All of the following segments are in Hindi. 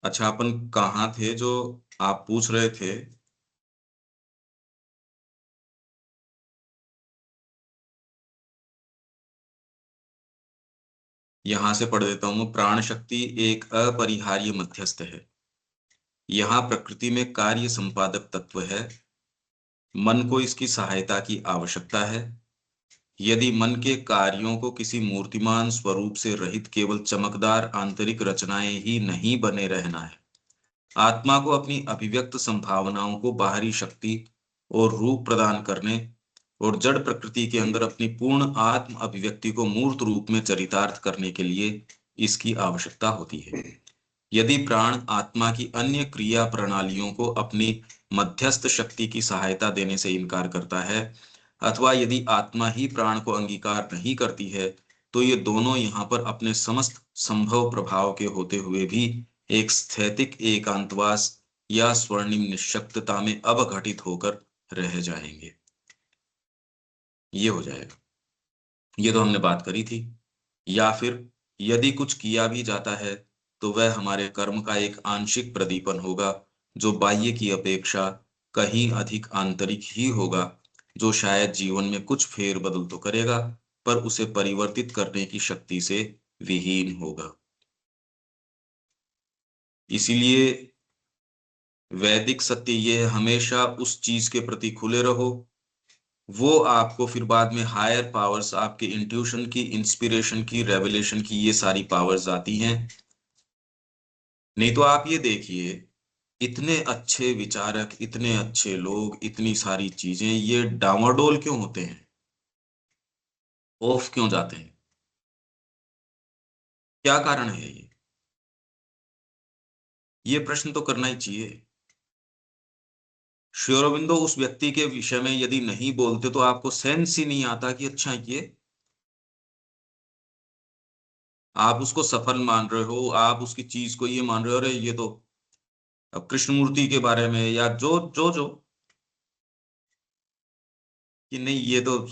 अच्छा, अपन कहाँ थे जो आप पूछ रहे थे? यहां से पढ़ देता हूं। प्राण शक्ति एक अपरिहार्य मध्यस्थ है। यहाँ प्रकृति में कार्य संपादक तत्व है। मन को इसकी सहायता की आवश्यकता है। यदि मन के कार्यों को किसी मूर्तिमान स्वरूप से रहित केवल चमकदार आंतरिक रचनाएं ही नहीं बने रहना है, आत्मा को अपनी अभिव्यक्त संभावनाओं को बाहरी शक्ति और रूप प्रदान करने और जड़ प्रकृति के अंदर अपनी पूर्ण आत्म अभिव्यक्ति को मूर्त रूप में चरितार्थ करने के लिए इसकी आवश्यकता होती है। यदि प्राण आत्मा की अन्य क्रिया प्रणालियों को अपनी मध्यस्थ शक्ति की सहायता देने से इनकार करता है, अथवा यदि आत्मा ही प्राण को अंगीकार नहीं करती है, तो ये दोनों यहाँ पर अपने समस्त संभव प्रभाव के होते हुए भी एक स्थैतिक एकांतवास या स्वर्णिम निश्शक्तता में अवघटित होकर रह जाएंगे। ये हो जाएगा। ये तो हमने बात करी थी। या फिर यदि कुछ किया भी जाता है तो वह हमारे कर्म का एक आंशिक प्रदीपन होगा, जो बाह्य की अपेक्षा कहीं अधिक आंतरिक ही होगा, जो शायद जीवन में कुछ फेर बदल तो करेगा, पर उसे परिवर्तित करने की शक्ति से विहीन होगा। इसीलिए वैदिक सत्य ये है, हमेशा उस चीज के प्रति खुले रहो। वो आपको फिर बाद में हायर पावर्स, आपके इंट्यूशन की, इंस्पिरेशन की, रेवलेशन की, ये सारी पावर्स आती हैं। नहीं तो आप ये देखिए, इतने अच्छे विचारक, इतने अच्छे लोग, इतनी सारी चीजें, ये डामाडोल क्यों होते हैं? ऑफ क्यों जाते हैं? क्या कारण है ये प्रश्न तो करना ही चाहिए। श्री अरबिंदो उस व्यक्ति के विषय में यदि नहीं बोलते तो आपको सेंस ही नहीं आता कि अच्छा ये, आप उसको सफल मान रहे हो, आप उसकी चीज को ये मान रहे हो, अरे ये तो अब कृष्णमूर्ति के बारे में या जो जो जो कि नहीं, ये तो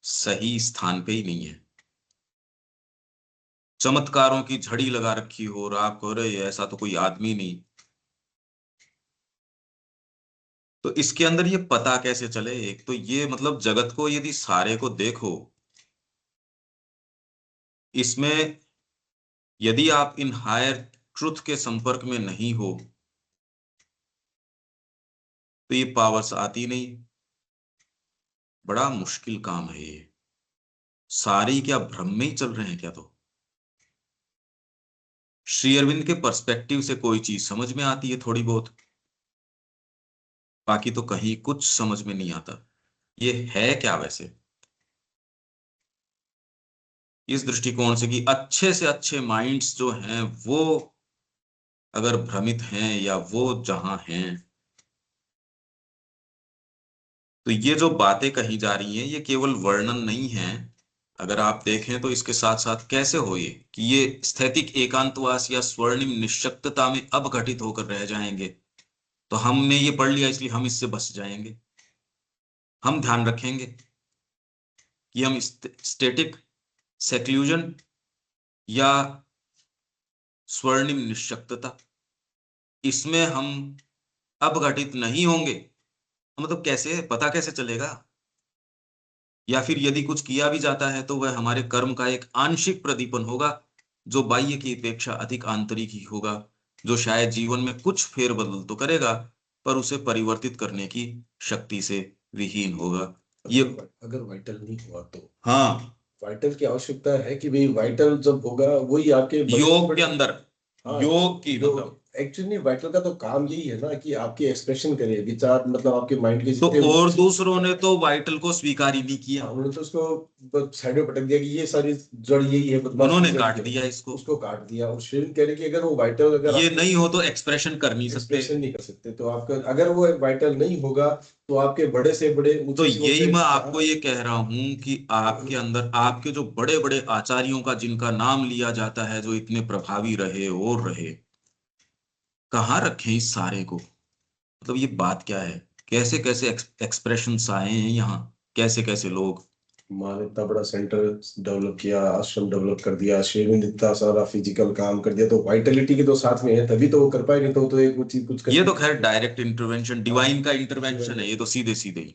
सही स्थान पे ही नहीं है। चमत्कारों की झड़ी लगा रखी हो और आप कह रहे ऐसा तो कोई आदमी नहीं। तो इसके अंदर ये पता कैसे चले? एक तो ये मतलब जगत को यदि सारे को देखो, इसमें यदि आप इन हायर ट्रुथ के संपर्क में नहीं हो तो ये पावर्स आती नहीं। बड़ा मुश्किल काम है ये। सारे ही क्या भ्रम में ही चल रहे हैं क्या? तो श्री अरविंद के पर्सपेक्टिव से कोई चीज समझ में आती है थोड़ी बहुत, बाकी तो कहीं कुछ समझ में नहीं आता। ये है क्या वैसे? इस दृष्टिकोण से कि अच्छे से अच्छे माइंड्स जो हैं वो अगर भ्रमित हैं या वो जहां हैं, तो ये जो बातें कही जा रही हैं ये केवल वर्णन नहीं है। अगर आप देखें तो इसके साथ साथ कैसे हो ये कि ये स्थैतिक एकांतवास या स्वर्णिम निश्शक्तता में अब घटित होकर रह जाएंगे। तो हमने ये पढ़ लिया इसलिए हम इससे बच जाएंगे। हम ध्यान रखेंगे कि हम स्टेटिक सेक्लूजन या स्वर्णिम निश्शक्तता, इसमें हम अब घटित नहीं होंगे। मतलब कैसे पता कैसे चलेगा? या फिर यदि कुछ किया भी जाता है तो वह हमारे कर्म का एक आंशिक प्रदीपन होगा, जो बाह्य की अपेक्षा अधिक आंतरिक ही होगा, जो शायद जीवन में कुछ फेरबदल तो करेगा, पर उसे परिवर्तित करने की शक्ति से विहीन होगा। ये अगर वाइटल नहीं हुआ तो हाँ, वाइटल की आवश्यकता है कि भाई वाइटल जब होगा वही आपके बड़े से योग के बड़े। अंदर, हाँ, योग की जो मतलब। एक्चुअली वाइटल का तो काम यही है ना कि आपके एक्सप्रेशन करे विचार, मतलब आपके माइंड के तो जितने और दूसरों ने तो वाइटल को स्वीकार ही नहीं किया। उन्होंने तो उसको साइड में पटक दिया कि ये सारी जड़ यही है, बदमाश की उन्होंने जड़ काट ये है। दिया इसको। उसको काट दिया और शेरविन कह रहे कि अगर वो वाइटल, अगर ये आपके नहीं हो तो एक्सप्रेशन कर नहीं सकते। एक्सप्रेशन नहीं कर सकते तो आपका, अगर वो वाइटल नहीं होगा तो आपके बड़े से बड़े तो ऊंचे से यही ऊंचे मैं आपको ये कह रहा हूं कि आपके अंदर, आपके जो बड़े बड़े आचार्यों का जिनका नाम लिया जाता है, जो इतने प्रभावी रहे और रहे, कहाँ रखें इस सारे को? मतलब ये बात क्या है? कैसे कैसे एक्सप्रेशंस आए हैं यहाँ, कैसे कैसे लोग। माँ ने इतना बड़ा सेंटर डेवलप किया, आश्रम डेवलप कर दिया, शेर ने इतना सारा फिजिकल काम कर दिया, तो वाइटलिटी के तो साथ में है, तभी तो वो कर पाए, नहीं तो एक कुछ कुछ कर ये नहीं तो खैर सकते। डायरेक्ट इंटरवेंशन, डिवाइन का इंटरवेंशन है, ये तो सीधे सीधे ही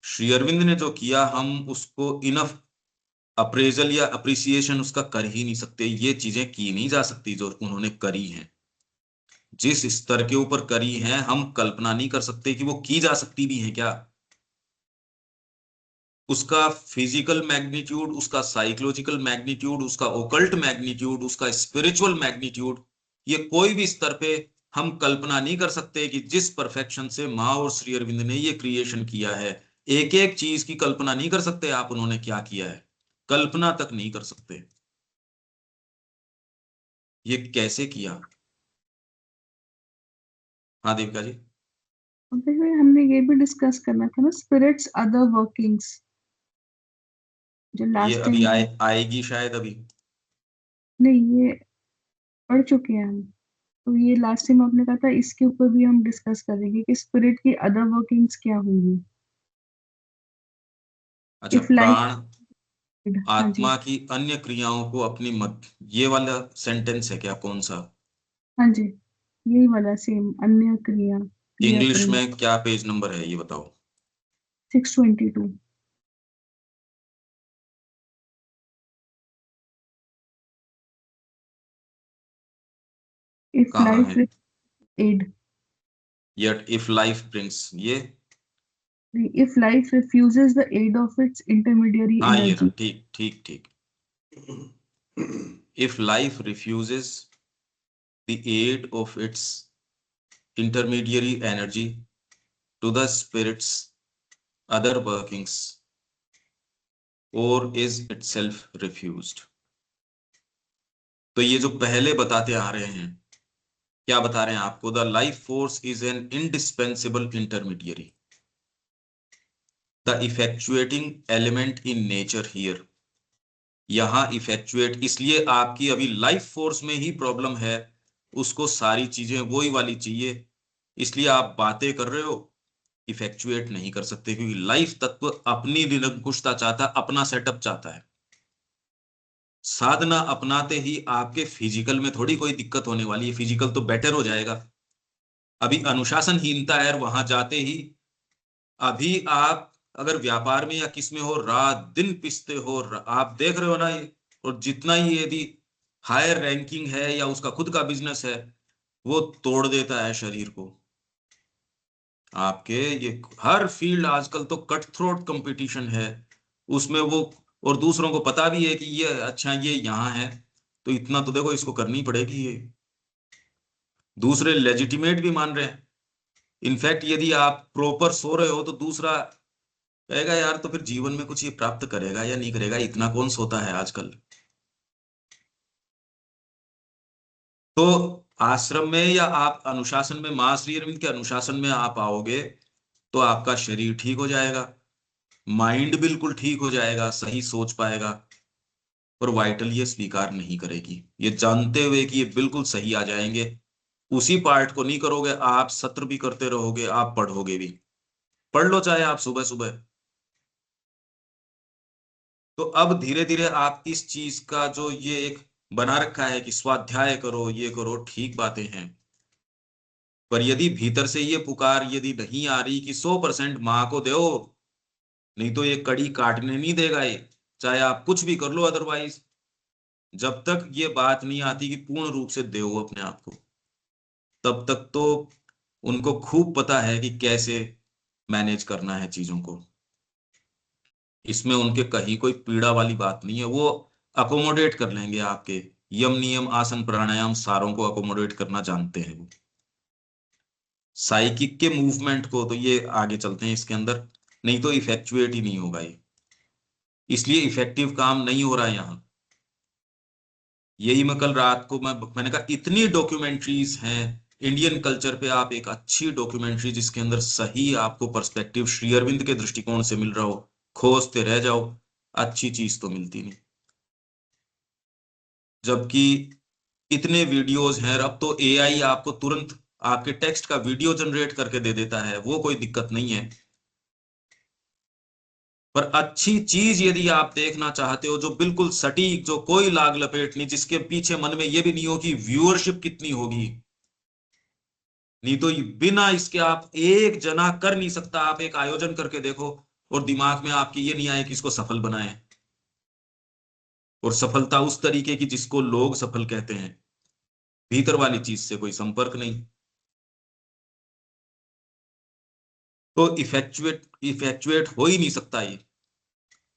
श्री अरविंद ने जो किया, हम उसको इनफ अप्रेजल या अप्रिसिएशन उसका कर ही नहीं सकते। ये चीजें की नहीं जा सकती जो उन्होंने करी हैं, जिस स्तर के ऊपर करी हैं, हम कल्पना नहीं कर सकते कि वो की जा सकती भी है क्या। उसका फिजिकल मैग्नीट्यूड, उसका साइकोलॉजिकल मैग्नीट्यूड, उसका ओकल्ट मैग्नीट्यूड, उसका स्पिरिचुअल मैग्नीट्यूड, ये कोई भी स्तर पे हम कल्पना नहीं कर सकते कि जिस परफेक्शन से माँ और श्री अरविंद ने ये क्रिएशन किया है, एक एक चीज की कल्पना नहीं कर सकते आप, उन्होंने क्या किया है, कल्पना तक नहीं कर सकते। ये कैसे किया। हाँ देविका जी। और फिर हमने ये भी डिस्कस करना था ना, स्पिरिट्स अदर वर्किंग्स, जो ये लास्ट अभी टाइम। आएगी शायद अभी। नहीं, ये पढ़ चुके हैं हम। तो ये लास्ट टाइम आपने कहा था, इसके ऊपर भी हम डिस्कस करेंगे कि स्पिरिट की अदर वर्किंग्स क्या होंगी अच्छा, इफ लाइफ। प्राण हाँ जी। आत्मा की अन्य क्रियाओं को अपनी मत, ये वाला सेंटेंस है क्या, कौन सा। हाँ जी, यही वाला सेम, अन्य क्रिया, क्रिया इंग्लिश करें। में क्या पेज नंबर है ये बताओ। 622। इफ कहाँ लाइफ है। Aid, yet if life brings, ये। If life refuses the aid of its intermediary हाँ ये रहा, एनर्जी। ठीक ठीक ठीक। If life refuses the aid of its intermediary energy to the spirits other workings or is itself refused. तो ये जो पहले बताते आ रहे हैं, क्या बता रहे हैं आपको, the life force is an indispensable intermediary, the effectuating element in nature here. यहां इफेक्चुएट, इसलिए आपकी अभी लाइफ फोर्स में ही प्रॉब्लम है, उसको सारी चीजें वही वाली चाहिए, इसलिए आप बातें कर रहे हो, इफेक्चुएट नहीं कर सकते, क्योंकि लाइफ तत्व अपनी निरंकुशता चाहता है, अपना सेटअप चाहता है। साधना अपनाते ही आपके फिजिकल में थोड़ी कोई दिक्कत होने वाली है, फिजिकल तो बेटर हो जाएगा। अभी अनुशासनहीनता है, वहां जाते ही अभी आप अगर व्यापार में या किस में हो, रात दिन पिसते हो, आप देख रहे हो ना ये। और जितना ही यदि हायर रैंकिंग है या उसका खुद का बिजनेस है, वो तोड़ देता है शरीर को आपके। ये हर फील्ड आजकल तो कट थ्रोट कंपटीशन है उसमें वो, और दूसरों को पता भी है कि ये अच्छा ये यहाँ है, तो इतना तो देखो इसको करनी पड़ेगी ये। दूसरे लेजिटिमेट भी मान रहे हैं। इनफैक्ट यदि आप प्रॉपर सो रहे हो तो दूसरा कहेगा यार तो फिर जीवन में कुछ ये प्राप्त करेगा या नहीं करेगा, इतना कौन सोता है आजकल। तो आश्रम में या आप अनुशासन में, मां श्री अरविंद के अनुशासन में आप आओगे तो आपका शरीर ठीक हो जाएगा, माइंड बिल्कुल ठीक हो जाएगा, सही सोच पाएगा। और वाइटल ये स्वीकार नहीं करेगी, ये जानते हुए कि ये बिल्कुल सही आ जाएंगे, उसी पार्ट को नहीं करोगे आप, सत्र भी करते रहोगे, आप पढ़ोगे भी, पढ़ लो चाहे आप सुबह सुबह। तो अब धीरे धीरे आप इस चीज का जो ये एक बना रखा है कि स्वाध्याय करो, ये करो, ठीक बातें हैं, पर यदि भीतर से ये पुकार यदि नहीं आ रही कि 100% माँ को दो, नहीं तो ये कड़ी काटने नहीं देगा ये, चाहे आप कुछ भी कर लो अदरवाइज। जब तक ये बात नहीं आती कि पूर्ण रूप से दो अपने आप को, तब तक तो उनको खूब पता है कि कैसे मैनेज करना है चीजों को। इसमें उनके कहीं कोई पीड़ा वाली बात नहीं है, वो अकोमोडेट कर लेंगे आपके यम नियम आसन प्राणायाम सारों को अकोमोडेट करना जानते हैं वो। साइकिक के मूवमेंट को तो ये आगे चलते हैं इसके अंदर, नहीं तो इफेक्चुएट ही नहीं होगा ये, इसलिए इफेक्टिव काम नहीं हो रहा है यहाँ। यही मैं कल रात को मैंने कहा इतनी डॉक्यूमेंट्रीज हैं इंडियन कल्चर पे, आप एक अच्छी डॉक्यूमेंट्री जिसके अंदर सही आपको पर्सपेक्टिव श्री अरविंद के दृष्टिकोण से मिल रहा हो, खोजते रह जाओ, अच्छी चीज तो मिलती नहीं। जबकि इतने वीडियोज हैं, अब तो एआई आपको तुरंत आपके टेक्स्ट का वीडियो जनरेट करके दे देता है, वो कोई दिक्कत नहीं है। पर अच्छी चीज यदि आप देखना चाहते हो, जो बिल्कुल सटीक, जो कोई लाग लपेट नहीं, जिसके पीछे मन में ये भी नहीं हो कि व्यूअरशिप कितनी होगी, नहीं तो बिना इसके आप एक जना कर नहीं सकता। आप एक आयोजन करके देखो और दिमाग में आपकी ये नहीं आए कि इसको सफल बनाए, और सफलता उस तरीके की जिसको लोग सफल कहते हैं, भीतर वाली चीज से कोई संपर्क नहीं, तो इफेक्चुएट हो ही नहीं सकता। ये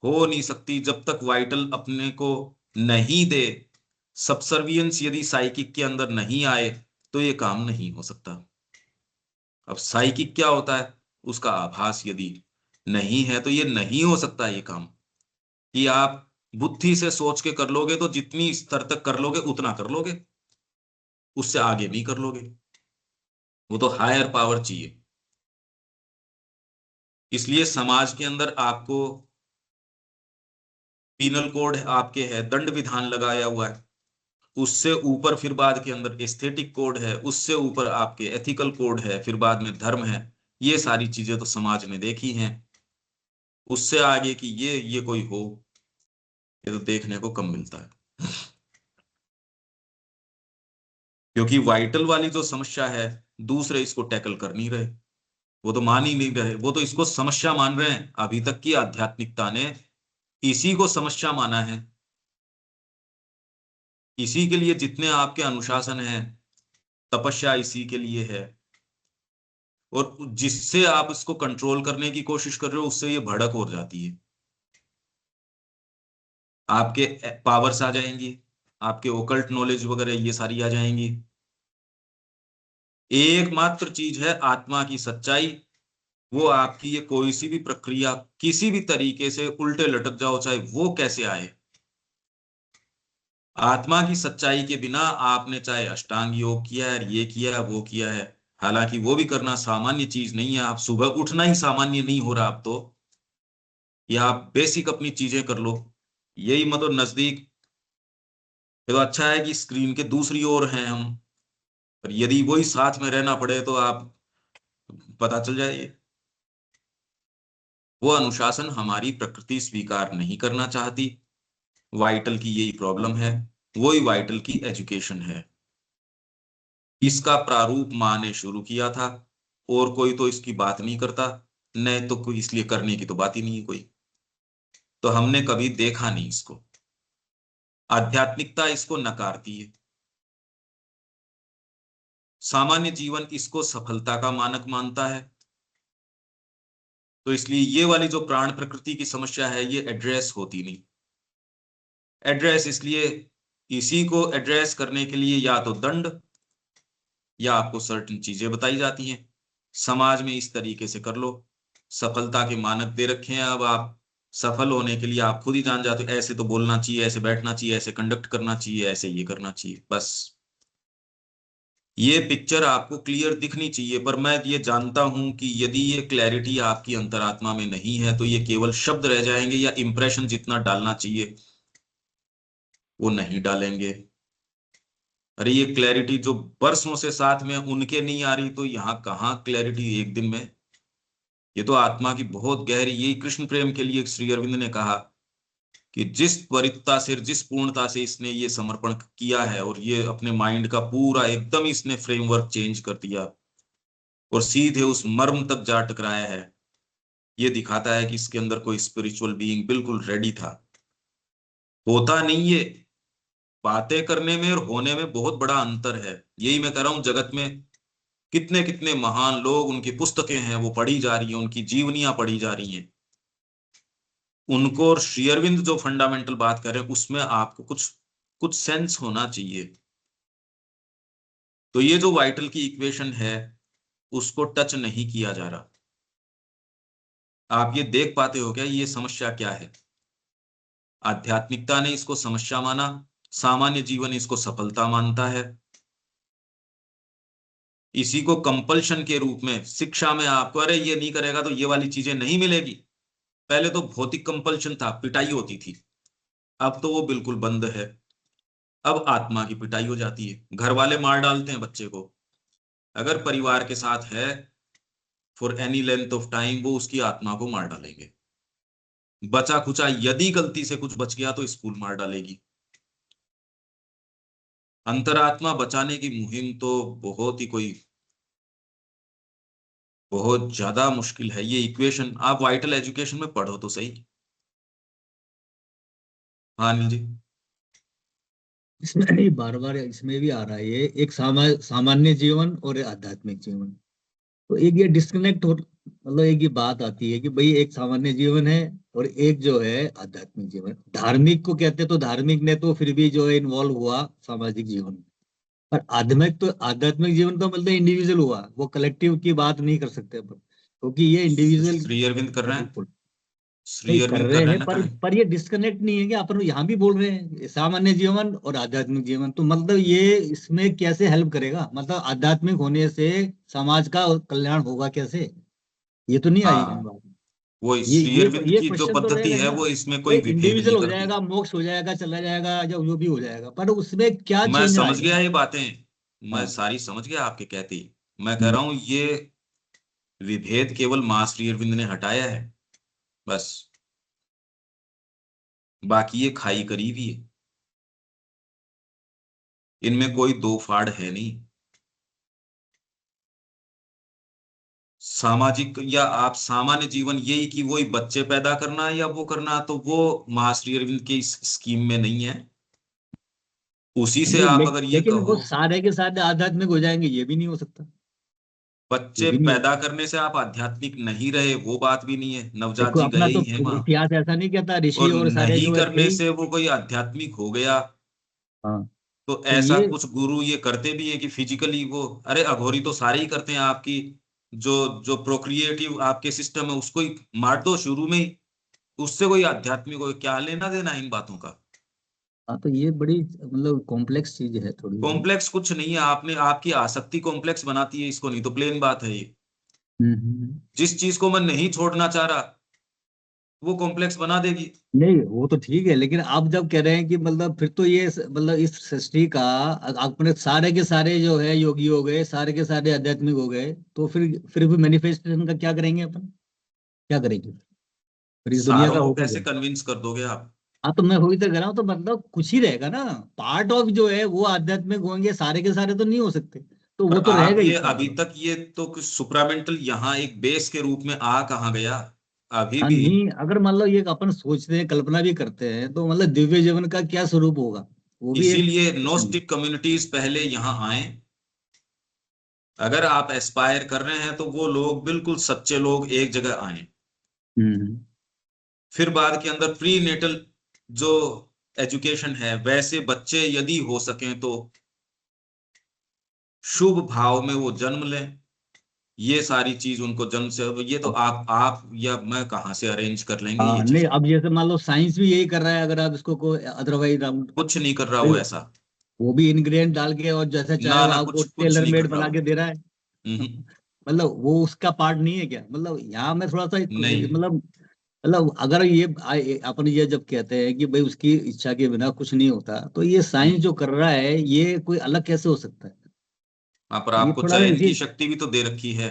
हो नहीं सकती जब तक वाइटल अपने को नहीं दे, सबसर्वियंस यदि साइकिक के अंदर नहीं आए तो ये काम नहीं हो सकता। अब साइकिक क्या होता है, उसका आभास यदि नहीं है तो ये नहीं हो सकता ये काम। कि आप बुद्धि से सोच के कर लोगे तो जितनी स्तर तक कर लोगे उतना कर लोगे, उससे आगे नहीं कर लोगे, वो तो हायर पावर चाहिए। इसलिए समाज के अंदर आपको पीनल कोड आपके है, दंड विधान लगाया हुआ है, उससे ऊपर फिर बाद के अंदर एस्थेटिक कोड है, उससे ऊपर आपके एथिकल कोड है, फिर बाद में धर्म है। ये सारी चीजें तो समाज ने देखी हैं, उससे आगे कि ये कोई हो, ये तो देखने को कम मिलता है। क्योंकि वाइटल वाली जो समस्या है, दूसरे इसको टैकल कर नहीं रहे, वो तो मान ही नहीं रहे, वो तो इसको समस्या मान रहे हैं। अभी तक की आध्यात्मिकता ने इसी को समस्या माना है। इसी के लिए जितने आपके अनुशासन है, तपस्या इसी के लिए है, और जिससे आप इसको कंट्रोल करने की कोशिश कर रहे हो उससे ये भड़क हो जाती है। आपके पावर्स आ जाएंगी, आपके ओकल्ट नॉलेज वगैरह ये सारी आ जाएंगी। एकमात्र चीज है आत्मा की सच्चाई, वो आपकी ये कोई सी भी प्रक्रिया किसी भी तरीके से उल्टे लटक जाओ, चाहे वो कैसे आए, आत्मा की सच्चाई के बिना आपने चाहे अष्टांग योग किया है, ये किया है, वो किया है, हालांकि वो भी करना सामान्य चीज नहीं है। आप सुबह उठना ही सामान्य नहीं हो रहा, आप तो या आप बेसिक अपनी चीजें कर लो, यही मतलब नजदीक। ये तो अच्छा है कि स्क्रीन के दूसरी ओर हैं हम, पर यदि वही साथ में रहना पड़े तो आप पता चल जाए। वो अनुशासन हमारी प्रकृति स्वीकार नहीं करना चाहती। वाइटल की यही प्रॉब्लम है, वही वाइटल की एजुकेशन है। इसका प्रारूप माँ ने शुरू किया था, और कोई तो इसकी बात नहीं करता, नहीं तो कोई इसलिए करने की तो बात ही नहीं है कोई, तो हमने कभी देखा नहीं इसको। आध्यात्मिकता इसको नकारती है, सामान्य जीवन इसको सफलता का मानक मानता है। तो इसलिए ये वाली जो प्राण प्रकृति की समस्या है ये एड्रेस होती नहीं। एड्रेस इसलिए, इसी को एड्रेस करने के लिए या तो दंड या आपको सर्टेन चीजें बताई जाती हैं, समाज में इस तरीके से कर लो, सफलता के मानक दे रखे हैं। अब आप सफल होने के लिए आप खुद ही जान जाते हो, ऐसे तो बोलना चाहिए, ऐसे बैठना चाहिए, ऐसे कंडक्ट करना चाहिए, ऐसे ये करना चाहिए, बस ये पिक्चर आपको क्लियर दिखनी चाहिए। पर मैं ये जानता हूं कि यदि ये क्लैरिटी आपकी अंतरात्मा में नहीं है तो ये केवल शब्द रह जाएंगे, या इंप्रेशन जितना डालना चाहिए वो नहीं डालेंगे। अरे ये क्लैरिटी जो बरसों से साथ में उनके नहीं आ रही, तो यहाँ कहाँ क्लैरिटी एक दिन में। ये तो आत्मा की बहुत गहरी, यही कृष्ण प्रेम के लिए श्री अरविंद ने कहा कि जिस त्वरितता से, जिस पूर्णता से इसने ये समर्पण किया है, और ये अपने माइंड का पूरा एकदम इसने फ्रेमवर्क चेंज कर दिया और सीधे उस मर्म तक जा टकराया है, ये दिखाता है कि इसके अंदर कोई स्पिरिचुअल बीइंग बिल्कुल रेडी था। होता नहीं ये, बातें करने में और होने में बहुत बड़ा अंतर है। यही मैं कह रहा हूं, जगत में कितने कितने महान लोग, उनकी पुस्तकें हैं वो पढ़ी जा रही हैं, उनकी जीवनियां पढ़ी जा रही हैं, उनको और श्री अरविंद जो फंडामेंटल बात कर रहे हैं उसमें आपको कुछ कुछ सेंस होना चाहिए। तो ये जो वाइटल की इक्वेशन है उसको टच नहीं किया जा रहा। आप ये देख पाते हो क्या ये समस्या क्या है? आध्यात्मिकता ने इसको समस्या माना, सामान्य जीवन इसको सफलता मानता है। इसी को कंपल्शन के रूप में शिक्षा में आपको, अरे ये नहीं करेगा तो ये वाली चीजें नहीं मिलेगी। पहले तो भौतिक कंपल्शन था, पिटाई होती थी, अब तो वो बिल्कुल बंद है। अब आत्मा की पिटाई हो जाती है, घर वाले मार डालते हैं बच्चे को, अगर परिवार के साथ है for any length of time वो उसकी आत्मा को मार डालेंगे। बचा खुचा यदि गलती से कुछ बच गया तो स्कूल मार डालेगी। अंतरात्मा बचाने की मुहिम तो बहुत ज्यादा मुश्किल है। ये इक्वेशन आप वाइटल एजुकेशन में पढ़ो तो सही। हाँ अनिल जी। इसमें भी बार बार इसमें भी आ रहा है ये एक सामान्य जीवन और आध्यात्मिक जीवन। तो एक ये डिस्कनेक्ट हो, मतलब एक ये बात आती है कि भाई एक सामान्य जीवन है और एक जो है आध्यात्मिक जीवन। धार्मिक को कहते हैं तो धार्मिक ने तो फिर भी जो है इन्वॉल्व हुआ सामाजिक जीवन में। पर आध्यात्मिक जीवन तो मतलब इंडिविजुअल हुआ, वो कलेक्टिव की बात नहीं कर सकते अपन, क्योंकि ये इंडिविजुअल श्री अरविंद कर रहे हैं, बिल्कुल श्री नहीं कर अरविंद रहे कर रहे हैं। हैं ना पर करें। पर ये डिस्कनेक्ट नहीं है कि अपन यहाँ भी बोल रहे हैं सामान्य जीवन और आध्यात्मिक जीवन। तो मतलब ये इसमें कैसे हेल्प करेगा, मतलब आध्यात्मिक होने से समाज का कल्याण होगा कैसे, ये तो नहीं आई हाँ बात। वो ये श्री ये अरविंद ये की जो क्वेश्चन तो पद्धति रहेगा ही है ना। वो इसमें भाई कोई विभेद इंडिविजुअल नहीं हो करती। जाएगा, मोक्ष हो जाएगा, चला जाएगा या जो भी हो जाएगा, पर उसमें क्या मैं चेंज समझ आएगा। गया ये बातें, मैं हाँ। सारी समझ गया आपके कहती। मैं कह हम्म। रहा हूं ये विभेद केवल मां श्री अरविंद ने हटाया है बस, बाकी ये खाई करीब ही है, इनमें कोई दो फाड़ है नहीं। सामाजिक या आप सामान्य जीवन यही कि वही बच्चे पैदा करना या वो करना, तो वो मां श्री अरविंद की इस स्कीम में नहीं है। उसी से नहीं आप अगर ये लेकिन वो कहो सारे के सारे आध्यात्मिक हो जाएंगे, ये भी नहीं हो सकता। ये बच्चे भी नहीं हो। पैदा करने से आप आध्यात्मिक नहीं रहे, वो बात भी नहीं है। नवजात देखो जी अपना गए तो ही हैं वहां, इतिहास ऐसा नहीं कहता, ऋषि और और सारे नहीं जो है थे करने ही। से वो कोई आध्यात्मिक हो गया। हाँ। तो तो ऐसा ये कुछ गुरु ये करते भी है कि फिजिकली वो, अरे अघोरी तो सारे ही करते हैं आपकी जो जो प्रोक्रिएटिव आपके सिस्टम है उसको ही मार दो शुरू में ही, उससे कोई आध्यात्मिक हो क्या लेना देना इन बातों का। हाँ, तो ये बड़ी मतलब कॉम्प्लेक्स चीज है थोड़ी सी। कॉम्प्लेक्स कुछ नहीं है, आपने आपकी आसक्ति कॉम्प्लेक्स बनाती है इसको, नहीं तो प्लेन बात है ये। हम्म। जिस चीज को मैं नहीं छोड़ना चाह रहा वो कॉम्प्लेक्स बना देगी। नहीं वो तो ठीक है, लेकिन आप जब कह रहे हैं कि मतलब फिर तो ये मतलब इस सृष्टि का अपने सारे के सारे जो है योगी हो गए, सारे के सारे आध्यात्मिक हो गए, तो फिर भी मैनिफेस्टेशन का क्या करेंगे अपन, क्या करेंगे फिर इस दुनिया सारों का को होगा कैसे क्या। कन्विंस कर दोगे आप। हाँ तो मैं वही तो कह रहा हूँ, तो मतलब कुछ ही रहेगा ना। पार्ट ऑफ जो है वो आध्यात्मिक होंगे, सारे के सारे तो नहीं हो सकते, तो वो पर तो आप रहेगा ही ये इसका अभी मतलब। तक ये तो कुछ सुप्रामेंटल यहाँ एक बेस के रूप में आ कहाँ गया अभी हाँ भी। नहीं, अगर मान लो ये अपन सोचते हैं, कल्पना भी करते हैं, तो मतलब दिव्य जीवन का क्या स्वरूप होगा, वो भी एक इसीलिए क्वेश्चन है। नोस्टिक कम्युनिटीज पहले यहाँ आए। अगर आप एस्पायर कर रहे हैं तो वो लोग बिल्कुल सच्चे लोग एक जगह आए। हम्म। फिर बाद के अंदर प्री नेटल जो एजुकेशन है वैसे बच्चे यदि हो सकें तो शुभ भाव में वो जन्म लें। ये सारी चीज उनको जन्म से, ये तो आप या मैं कहाँ से अरेंज कर लेंगे ये हाँ नहीं, चीज। अब जैसे मान लो साइंस भी यही कर रहा है, अगर आप इसको को अदरवाइज कुछ नहीं कर रहा वो ऐसा, वो भी इंग्रेडिएंट डाल के और जैसा ना चाहेगा ना आपको कुछ कुछ टेलर नहीं कर मेड रहा बना वो। के दे रहा है। हम्म, मतलब वो उसका पार्ट नहीं है क्या, मतलब यहाँ मैं थोड़ा सा नहीं। मतलब अगर ये अपन ये जब कहते हैं कि भाई उसकी इच्छा के बिना कुछ नहीं होता, तो ये साइंस हम्म। जो कर रहा है ये कोई अलग कैसे हो सकता है। हाँ पर ये आपको थोड़ा सा चयन इसी। की शक्ति भी तो दे रखी है।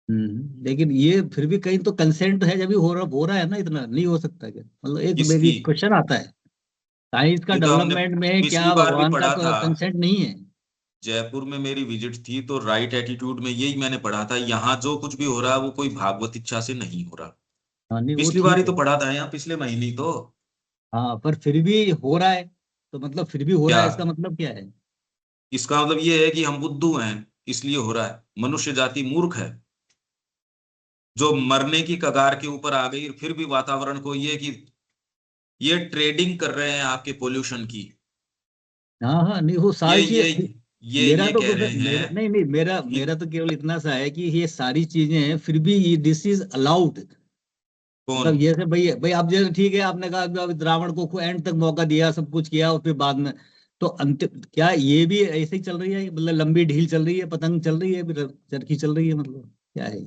लेकिन ये फिर भी कहीं तो कंसेंट है, जब भी हो रहा है ना, इतना नहीं हो सकता क्या, मतलब एक मेरी किसकी। क्वेश्चन आता है, साइंस का ये तो हमने डेवलपमेंट में पिछली क्या बार भी भगवान का पढ़ा था, कंसेंट नहीं है। जयपुर में मेरी विजिट थी तो राइट एटीट्यूड में यही मैंने पढ़ा था, यहाँ जो कुछ भी हो रहा है वो कोई भागवत इच्छा से नहीं हो रहा। हाँ नहीं वो पिछली बार ठीक ही है। तो पढ़ा था यहाँ, पिछले महीने ही तो। हाँ पर फिर भी हो रहा है, तो मतलब फिर भी हो रहा क्या है इसका मतलब क्या है। इसका मतलब ये है कि हम बुद्धू हैं इसलिए हो रहा है, मनुष्य जाति मूर्ख है जो मरने की कगार के ऊपर आ गई, फिर भी वातावरण को ये कि ये ट्रेडिंग कर रहे हैं आपके पोल्यूशन की। हाँ हाँ नहीं वो ये सारी ये चीज। ये मेरा तो कह कुछ रहे मेरा हैं नहीं नहीं, मेरा कि मेरा तो केवल इतना सा है कि ये सारी चीजें हैं फिर भी ये दिस इज अलाउड। कौन। मतलब ये से भाई भाई आप जैसे ठीक है, आपने कहा कि अब रावण को एंड तक मौका दिया, सब कुछ किया, और फिर बाद में तो अंतिम क्या ये भी ऐसे ही चल रही है, मतलब लंबी ढील चल रही है, पतंग चल रही है, फिर चरखी चल रही है, मतलब क्या है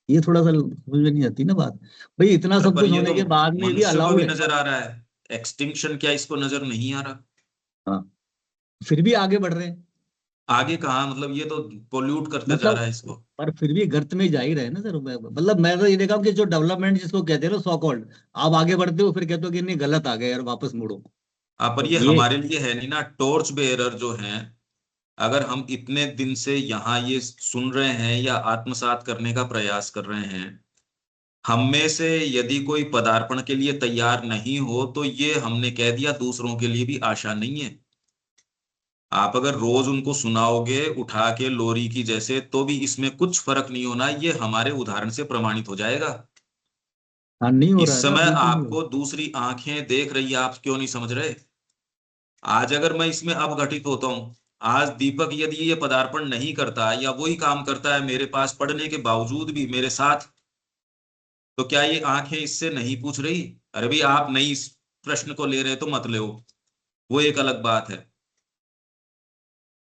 ये थोड़ा सा समझ में नहीं आती ना बात। भाई इतना अरे सब पर कुछ ये होने तो के बाद में भी मनुष्य को अलाउड भी है। नजर आ रहा है, एक्सटिंक्शन क्या इसको नजर नहीं आ रहा। हाँ फिर भी आगे बढ़ रहे हैं। आगे कहाँ, मतलब ये तो पोल्यूट करते जा मतलब रहा है इसको। पर फिर भी गर्त में जा ही रहे हैं ना सर। मतलब मैं तो ये देखा हूं कि जो डेवलपमेंट जिसको कहते हैं ना सो कॉल्ड, आप आगे बढ़ते हो फिर कहते हो कि नहीं गलत आ गए यार वापस मुड़ो। पर तो ये ये हमारे लिए है नहीं ना, टॉर्च बेयरर जो हैं, अगर हम इतने दिन से यहाँ ये सुन रहे हैं या आत्मसात करने का प्रयास कर रहे हैं, हम में से यदि कोई पदार्पण के लिए तैयार नहीं हो तो ये हमने कह दिया दूसरों के लिए भी आशा नहीं है। आप अगर रोज उनको सुनाओगे उठा के लोरी की जैसे, तो भी इसमें कुछ फर्क नहीं होना, ये हमारे उदाहरण से प्रमाणित हो जाएगा। हाँ नहीं हो रहा इस है ना, समय बिल्कुल नहीं हो आपको दूसरी आंखें देख रही है, आप क्यों नहीं समझ रहे? आज अगर मैं इसमें अवघटित होता हूं, आज दीपक यदि ये पदार्पण नहीं करता या वही काम करता है मेरे पास पढ़ने के बावजूद भी मेरे साथ, तो क्या ये आंखें इससे नहीं पूछ रही, अरे भाई आप नहीं इस प्रश्न को ले रहे तो मत ले, वो एक अलग बात है।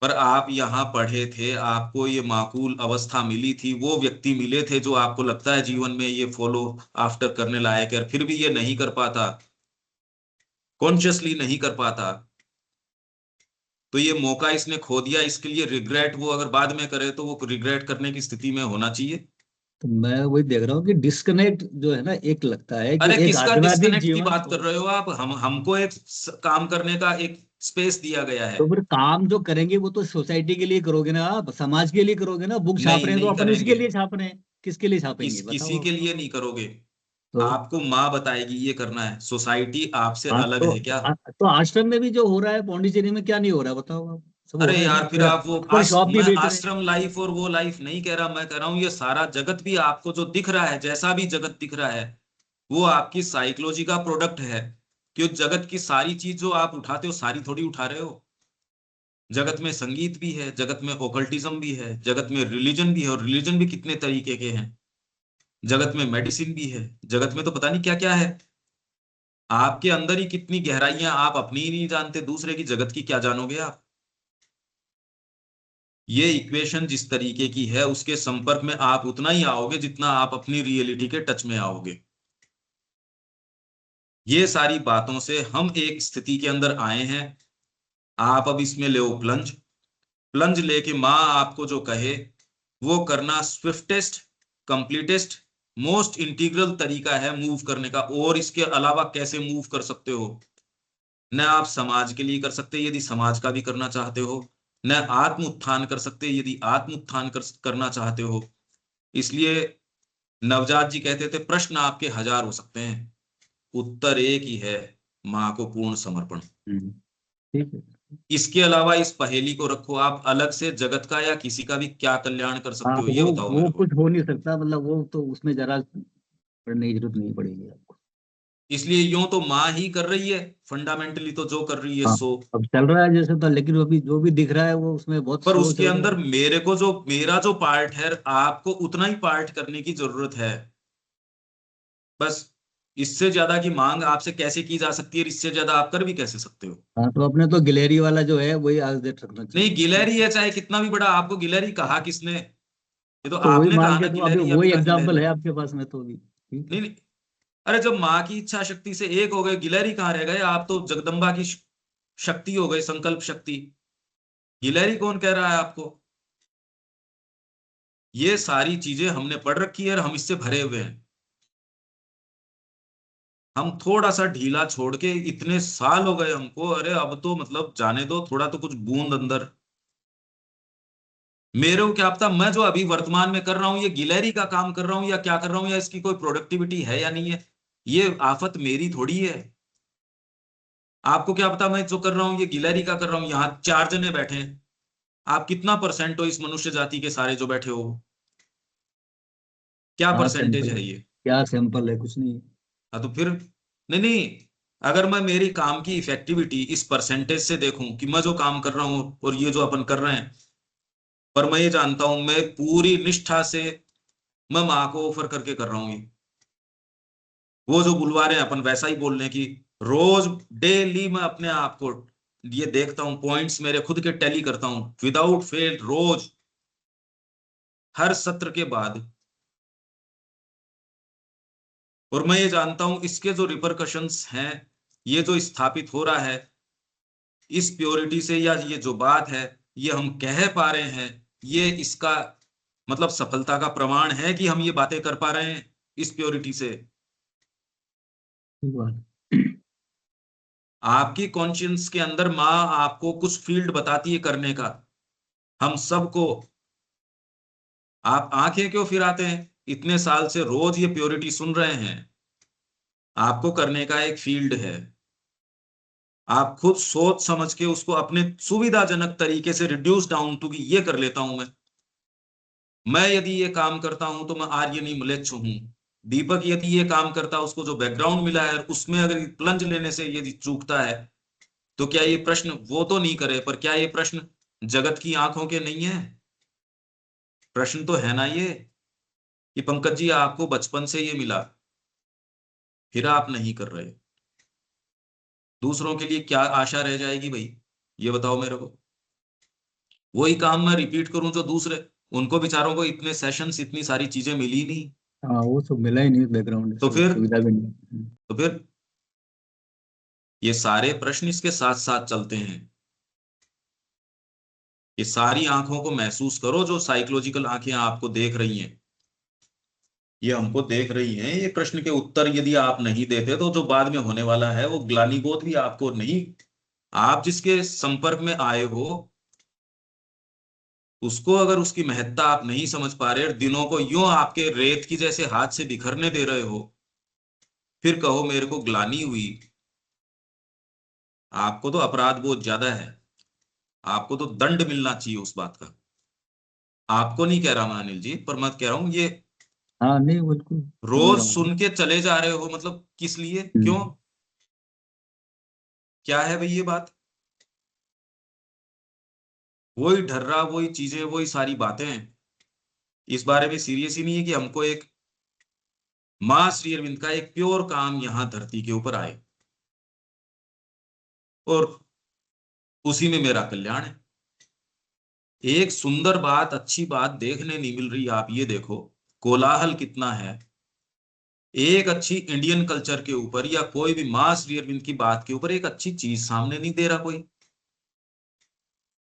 पर आप यहाँ पढ़े थे, आपको ये माकूल अवस्था मिली थी, वो व्यक्ति मिले थे जो आपको लगता है जीवन में ये फॉलो आफ्टर करने लायक है, फिर भी ये नहीं कर पाता, कॉन्शियसली नहीं कर पाता, तो ये मौका इसने खो दिया। इसके लिए रिग्रेट वो अगर बाद में करे तो वो रिग्रेट करने की स्थिति में होना चाहिए। तो मैं वही देख रहा हूँ कि डिस्कनेक्ट जो है ना, एक लगता है कि अरे एक किसका आध्यात्मिक डिस्कनेक्ट की जीवन बात कर रहे हो आप? हमको एक काम करने का एक स्पेस दिया गया है। तो फिर काम जो करेंगे वो तो सोसाइटी के लिए करोगे ना, आप समाज के लिए करोगे ना। बुक छाप नहीं रहे हैं तो नहीं अपन इसके करेंगे, लिए छाप रहे हैं, किसके लिए छापेंगे किसी बताओ के आप। लिए नहीं करोगे। तो आपको माँ बताएगी ये करना है, सोसाइटी आपसे हाँ अलग है क्या? तो आश्रम में भी जो हो रहा है पौंडीचेरी में, क्या नहीं हो रहा है बताओ आप, सब हो अरे रहा है ना। यार फिर फिर आप वो अपन शॉप भी मैं बेच रहे हैं। आश्रम लाइफ और वो लाइफ नहीं कह रहा, मैं कह रहा हूँ ये सारा जगत भी आपको जो दिख रहा है, जैसा भी जगत दिख रहा है, वो आपकी साइकोलॉजी का प्रोडक्ट है। कि उस जगत की सारी चीज जो आप उठाते हो सारी थोड़ी उठा रहे हो। जगत में संगीत भी है, जगत में ओकल्टिज्म भी है, जगत में रिलीजन भी है, और रिलीजन भी कितने तरीके के हैं। जगत में मेडिसिन भी है, जगत में तो पता नहीं क्या क्या है। आपके अंदर ही कितनी गहराइयां आप अपनी ही नहीं जानते, दूसरे की जगत की क्या जानोगे आप? ये इक्वेशन जिस तरीके की है उसके संपर्क में आप उतना ही आओगे जितना आप अपनी रियलिटी के टच में आओगे। ये सारी बातों से हम एक स्थिति के अंदर आए हैं। आप अब इसमें ले प्लंज, प्लंज लेके माँ आपको जो कहे वो करना स्विफ्टेस्ट, कंप्लीटेस्ट, मोस्ट इंटीग्रल तरीका है मूव करने का। और इसके अलावा कैसे मूव कर सकते हो? न आप समाज के लिए कर सकते यदि समाज का भी करना चाहते हो, न आत्म उत्थान कर सकते यदि आत्म उत्थान करना चाहते हो। इसलिए नवजात जी कहते थे प्रश्न आपके हजार हो सकते हैं, उत्तर एक ही है, माँ को पूर्ण समर्पण। ठीक है। इसके अलावा इस पहेली को रखो, आप अलग से जगत का या किसी का भी क्या कल्याण कर सकते हाँ हो, ये बताओ वो मेरे को। कुछ हो नहीं सकता, मतलब वो तो उसमें जरा पढ़ने की जरूरत नहीं पड़ेगी आपको। इसलिए यूं तो माँ ही कर रही है फंडामेंटली, तो जो कर रही है हाँ सो। अब चल रहा है जैसे तो, लेकिन अभी जो भी दिख रहा है वो उसमें बहुत पर स्लो उसके चल रहा अंदर है। मेरे को जो मेरा जो पार्ट है, आपको उतना ही पार्ट करने की जरूरत है। बस इससे ज्यादा की मांग आपसे कैसे की जा सकती है, इससे ज्यादा आप कर भी कैसे सकते हो? हाँ तो अपने तो गिलेरी वाला जो है वही आज डेट रखना नहीं, चाहिए। गिलहरी है चाहे कितना भी बड़ा, आपको गिलहरी कहा किसने? ये तो तो वही आपने मान कहा के ना तो अभी गिलहरी या वही बिना एग्जाम्पल गिलहरी। है आपके पास में तो अभी ठीक नहीं है। नहीं, अरे जब माँ की इच्छा शक्ति से एक हो गए, गिलहरी कहाँ रह गए? आप तो जगदम्बा की शक्ति हो गई, संकल्प शक्ति। गिलहरी कौन कह रहा है आपको? ये सारी चीजें हमने पढ़ रखी है और हम इससे भरे हुए हैं। हम थोड़ा सा ढीला छोड़ के, इतने साल हो गए हमको, अरे अब तो मतलब जाने दो, थोड़ा तो कुछ बूंद अंदर। मेरे को क्या पता मैं जो अभी वर्तमान में कर रहा हूं ये गिलहरी का काम कर रहा हूं या क्या कर रहा हूं, या इसकी कोई प्रोडक्टिविटी है या नहीं है। ये आफत मेरी थोड़ी है। आपको क्या पता मैं जो कर रहा हूं ये गिलहरी का कर रहा हूं? यहाँ चार जने बैठे हैं, आप कितना परसेंट हो इस मनुष्य जाति के सारे जो बैठे हो? क्या हाँ परसेंटेज सिंपल है है, ये? क्या सिंपल है, कुछ नहीं। हाँ तो फिर, नहीं नहीं, अगर मैं मेरी काम की इफेक्टिविटी इस परसेंटेज से देखूं कि मैं जो काम कर रहा हूं और ये जो अपन कर रहे हैं, पर मैं ये जानता हूं मैं पूरी निष्ठा से मैं माँ को ऑफर करके कर रहा हूँ ये। वो जो बुलवा रहे हैं अपन वैसा ही बोलने की, रोज डेली मैं अपने आप को ये देखता हूँ, पॉइंट्स मेरे खुद के टैली करता हूँ विदाउट फेल, रोज हर सत्र के बाद। और मैं ये जानता हूं इसके जो रिपरकशंस हैं, ये जो स्थापित हो रहा है इस प्योरिटी से, या ये जो बात है ये हम कह पा रहे हैं, ये इसका मतलब सफलता का प्रमाण है कि हम ये बातें कर पा रहे हैं इस प्योरिटी से। आपकी कॉन्शियंस के अंदर माँ आपको कुछ फील्ड बताती है करने का, हम सबको। आप आंखें क्यों फिराते हैं? इतने साल से रोज ये प्योरिटी सुन रहे हैं। आपको करने का एक फील्ड है, आप खुद सोच समझ के उसको अपने सुविधाजनक तरीके से रिड्यूस डाउन टू कि ये कर लेता हूं मैं यदि ये काम करता हूं तो मैं आर्यनी म्लेच्छ हूं। दीपक यदि ये काम करता, उसको जो बैकग्राउंड मिला है उसमें अगर प्लंज लेने से यदि चूकता है, तो क्या ये प्रश्न वो तो नहीं करे, पर क्या ये प्रश्न जगत की आंखों के नहीं है? प्रश्न तो है ना ये, कि पंकज जी आपको बचपन से ये मिला, फिर आप नहीं कर रहे, दूसरों के लिए क्या आशा रह जाएगी भाई? ये बताओ मेरे को। वही काम मैं रिपीट करूं जो दूसरे, उनको बेचारों को इतने सेशंस, इतनी सारी चीजें मिली नहीं। हाँ, वो सब मिला ही नहीं, बैकग्राउंड तो फिर सुविधा भी नहीं। तो फिर ये सारे प्रश्न इसके साथ साथ चलते हैं। ये सारी आंखों को महसूस करो, जो साइकोलॉजिकल आंखें आपको देख रही हैं, ये हमको देख रही हैं। ये प्रश्न के उत्तर यदि आप नहीं देते तो जो बाद में होने वाला है वो ग्लानिबोध भी आपको नहीं। आप जिसके संपर्क में आए हो उसको अगर उसकी महत्ता आप नहीं समझ पा रहे, दिनों को यूं आपके रेत की जैसे हाथ से बिखरने दे रहे हो, फिर कहो मेरे को ग्लानि हुई। आपको तो अपराध बोध ज्यादा है, आपको तो दंड मिलना चाहिए उस बात का। आपको नहीं कह रहा मैं अनिल जी, पर मैं कह रहा हूं ये हाँ, नहीं, बिल्कुल समझ रोज रहा हूँ। सुन के चले जा रहे हो, मतलब किस लिए, क्यों, हम्म। क्या है भाई ये बात? वही ढर्रा, वही चीजें, वही सारी बातें। इस बारे में सीरियस ही नहीं है कि हमको एक मां श्री अरविंद का एक प्योर काम यहां धरती के ऊपर आए, और उसी में मेरा कल्याण है। एक सुंदर बात, अच्छी बात देखने नहीं मिल रही। आप ये देखो कोलाहल कितना है एक अच्छी इंडियन कल्चर के ऊपर, या कोई भी मां श्री अरविंद की बात के ऊपर एक अच्छी चीज सामने नहीं दे रहा कोई,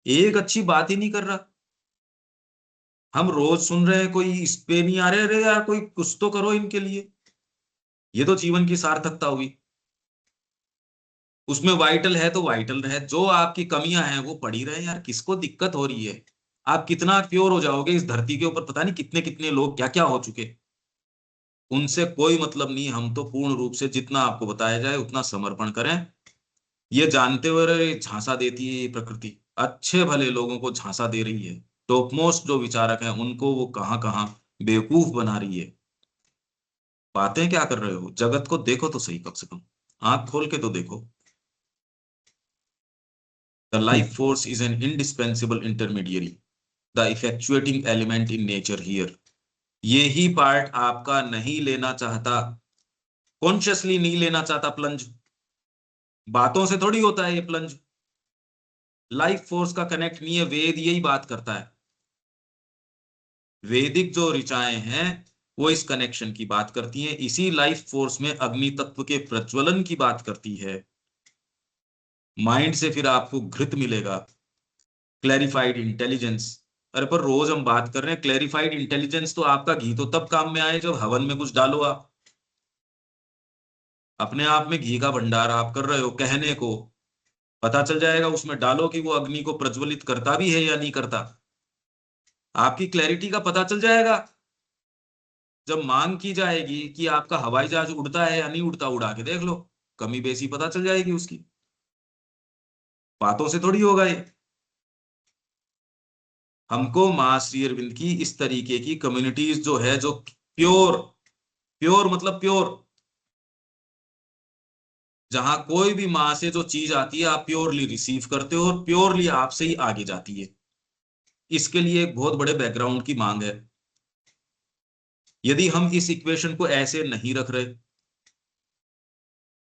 एक अच्छी बात ही नहीं कर रहा। हम रोज सुन रहे हैं, कोई इस पे नहीं आ रहे, अरे यार कोई कुछ तो करो इनके लिए। ये तो जीवन की सार्थकता हुई। उसमें वाइटल है तो वाइटल रहे, जो आपकी कमियां हैं वो पड़ी रहे यार, किसको दिक्कत हो रही है? आप कितना प्योर हो जाओगे इस धरती के ऊपर, पता नहीं कितने कितने लोग क्या क्या हो चुके, उनसे कोई मतलब नहीं। हम तो पूर्ण रूप से जितना आपको बताया जाए उतना समर्पण करें, ये जानते हुए अरे झांसा देती है ये प्रकृति, अच्छे भले लोगों को झांसा दे रही है, टॉप मोस्ट जो विचारक हैं उनको वो कहां कहां बेवकूफ बना रही है। बातें क्या कर रहे हो? जगत को देखो तो सही, कम से कम आंख खोल के तो देखो। The life force is an indispensable intermediary, the effectuating element in nature here. ये ही पार्ट आपका नहीं लेना चाहता, कॉन्शियसली नहीं लेना चाहता प्लंज। बातों से थोड़ी होता है ये प्लंज, लाइफ फोर्स का कनेक्ट नहीं है। वेद यही बात करता है, वैदिक जो ऋचाएं हैं वो इस कनेक्शन की बात करती हैं, इसी लाइफ फोर्स में अग्नि तत्व के प्रज्वलन की बात करती है। माइंड से फिर आपको घृत मिलेगा, क्लैरिफाइड इंटेलिजेंस। अरे पर रोज हम बात कर रहे हैं क्लैरिफाइड इंटेलिजेंस, तो आपका घी तो तब काम में आए जब हवन में कुछ डालो। आप अपने आप में घी का भंडार आप कर रहे हो, कहने को पता चल जाएगा उसमें डालो कि वो अग्नि को प्रज्वलित करता भी है या नहीं करता। आपकी क्लैरिटी का पता चल जाएगा जब मांग की जाएगी कि आपका हवाई जहाज उड़ता है या नहीं उड़ता, उड़ा के देख लो, कमी बेसी पता चल जाएगी उसकी। बातों से थोड़ी होगा ये। हमको मां श्री अरविंद की इस तरीके की कम्युनिटीज जो है, जो प्योर, प्योर मतलब प्योर, जहां कोई भी मां से जो चीज आती है आप प्योरली रिसीव करते हो और प्योरली आपसे ही आगे जाती है, इसके लिए एक बहुत बड़े बैकग्राउंड की मांग है। यदि हम इस इक्वेशन को ऐसे नहीं रख रहे,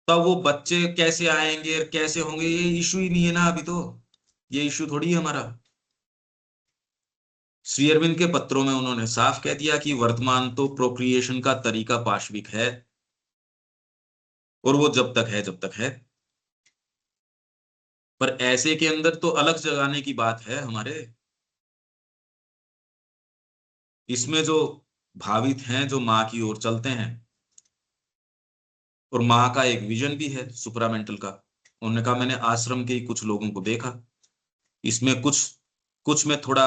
तब वो बच्चे कैसे आएंगे और कैसे होंगे, ये इशू ही नहीं है ना अभी तो। ये इशू थोड़ी है हमारा। श्री अरविंद के पत्रों में उन्होंने साफ कह दिया कि वर्तमान तो प्रोक्रिएशन का तरीका पाशविक है, और वो जब तक है जब तक है। पर ऐसे के अंदर तो अलग जगाने की बात है हमारे। इसमें जो भावित हैं, जो माँ की ओर चलते हैं, और माँ का एक विजन भी है सुपरामेंटल का। उन्होंने कहा मैंने आश्रम के ही कुछ लोगों को देखा, इसमें कुछ कुछ में थोड़ा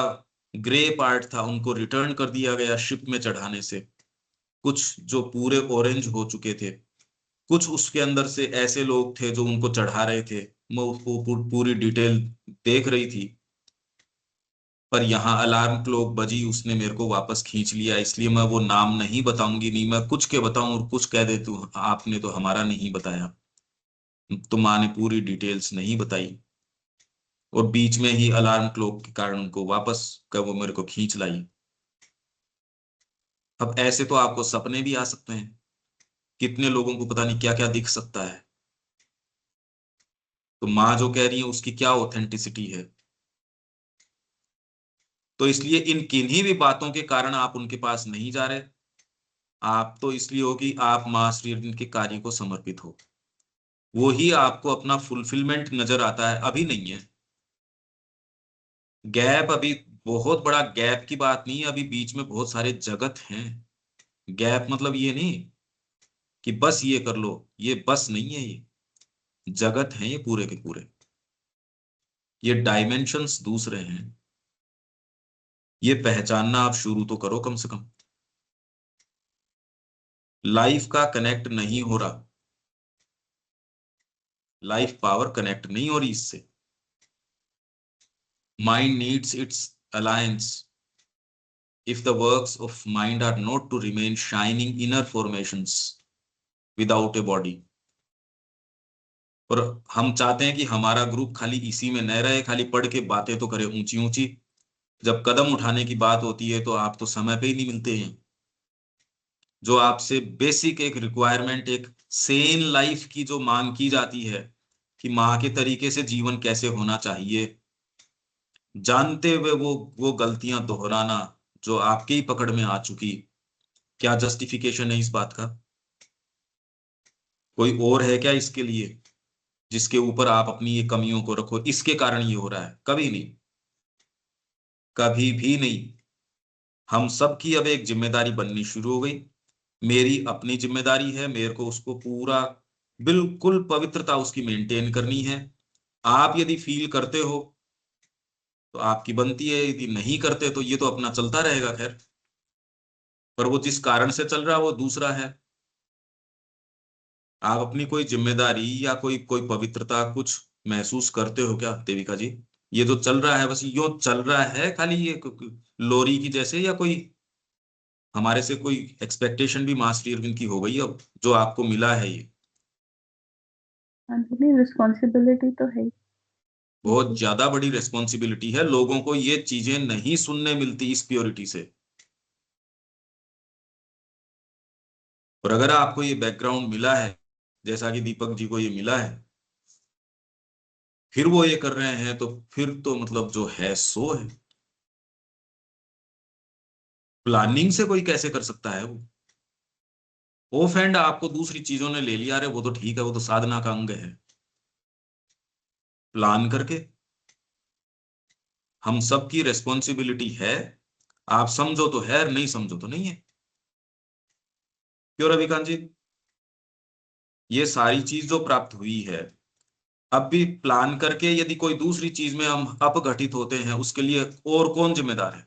ग्रे पार्ट था, उनको रिटर्न कर दिया गया शिप में चढ़ाने से। कुछ जो पूरे ऑरेंज हो चुके थे, कुछ उसके अंदर से ऐसे लोग थे जो उनको चढ़ा रहे थे। मैं उसको पूरी डिटेल देख रही थी, पर यहाँ अलार्म क्लॉक बजी, उसने मेरे को वापस खींच लिया। इसलिए मैं वो नाम नहीं बताऊंगी, नहीं मैं कुछ के बताऊं और कुछ कह देती हूँ आपने तो हमारा नहीं बताया। तो माँ ने पूरी डिटेल्स नहीं बताई, और बीच में ही अलार्म क्लॉक के कारण उनको वापस का वो मेरे को खींच लाई। अब ऐसे तो आपको सपने भी आ सकते हैं, कितने लोगों को पता नहीं क्या क्या दिख सकता है। तो माँ जो कह रही है उसकी क्या ऑथेंटिसिटी है। तो इसलिए इन किन्हीं भी बातों के कारण आप उनके पास नहीं जा रहे। आप तो इसलिए हो कि आप माँ श्री अरविंद के कार्य को समर्पित हो, वो ही आपको अपना फुलफिलमेंट नजर आता है। अभी नहीं है गैप, अभी बहुत बड़ा गैप की बात नहीं है, अभी बीच में बहुत सारे जगत हैं। गैप मतलब ये नहीं कि बस ये कर लो, ये बस नहीं है, ये जगत है, ये पूरे के पूरे, ये डायमेंशंस दूसरे हैं। ये पहचानना आप शुरू तो करो कम से कम। लाइफ का कनेक्ट नहीं हो रहा, लाइफ पावर कनेक्ट नहीं हो रही इससे। Mind needs it's alliance if the works of mind are not to remain shining inner formations without a body। और हम चाहते हैं कि हमारा ग्रुप खाली इसी में न रहे, खाली पढ़ के बातें तो करे ऊंची ऊंची, जब कदम उठाने की बात होती है तो आप तो समय पे ही नहीं मिलते हैं। जो आपसे बेसिक एक रिक्वायरमेंट, एक सेन लाइफ की जो मांग की जाती है कि माँ के तरीके से जीवन कैसे होना चाहिए, जानते हुए वो गलतियां दोहराना जो आपके ही पकड़ में आ चुकी, क्या जस्टिफिकेशन है इस बात का? कोई और है क्या इसके लिए जिसके ऊपर आप अपनी ये कमियों को रखो, इसके कारण ये हो रहा है? कभी नहीं, कभी भी नहीं। हम सब की अब एक जिम्मेदारी बननी शुरू हो गई। मेरी अपनी जिम्मेदारी है, मेरे को उसको पूरा बिल्कुल पवित्रता उसकी मेंटेन करनी है। आप यदि फील करते हो तो आपकी बनती है, यदि नहीं करते तो ये तो अपना चलता रहेगा खैर। पर वो जिस कारण से चल रहा है वो दूसरा है। आप अपनी कोई जिम्मेदारी या कोई कोई पवित्रता कुछ महसूस करते हो क्या देविका जी? ये जो चल रहा है बस यूं चल रहा है खाली, ये लोरी की जैसे, या कोई हमारे से कोई एक्सपेक्टेशन भी मास्टर अरविंद की हो गई अब जो आपको मिला है ये? हाँ जी, नहीं रिस्पॉन्सिबिलिटी तो है ही। बहुत ज्यादा बड़ी रिस्पॉन्सिबिलिटी है, लोगों को ये चीजें नहीं सुनने मिलती इस प्योरिटी से। और अगर आपको ये बैकग्राउंड मिला है जैसा कि दीपक जी को ये मिला है, फिर वो ये कर रहे हैं, तो फिर तो मतलब जो है सो है। प्लानिंग से कोई कैसे कर सकता है वो? ऑफ एंड आपको दूसरी चीजों ने ले लिया, रे वो तो ठीक है, वो तो साधना का अंग है। प्लान करके हम सबकी रेस्पॉन्सिबिलिटी है। आप समझो तो है, नहीं समझो तो नहीं है। क्यों रविकांत जी? ये सारी चीज जो प्राप्त हुई है, अब भी प्लान करके यदि कोई दूसरी चीज में हम अपघटित होते हैं, उसके लिए और कौन जिम्मेदार है?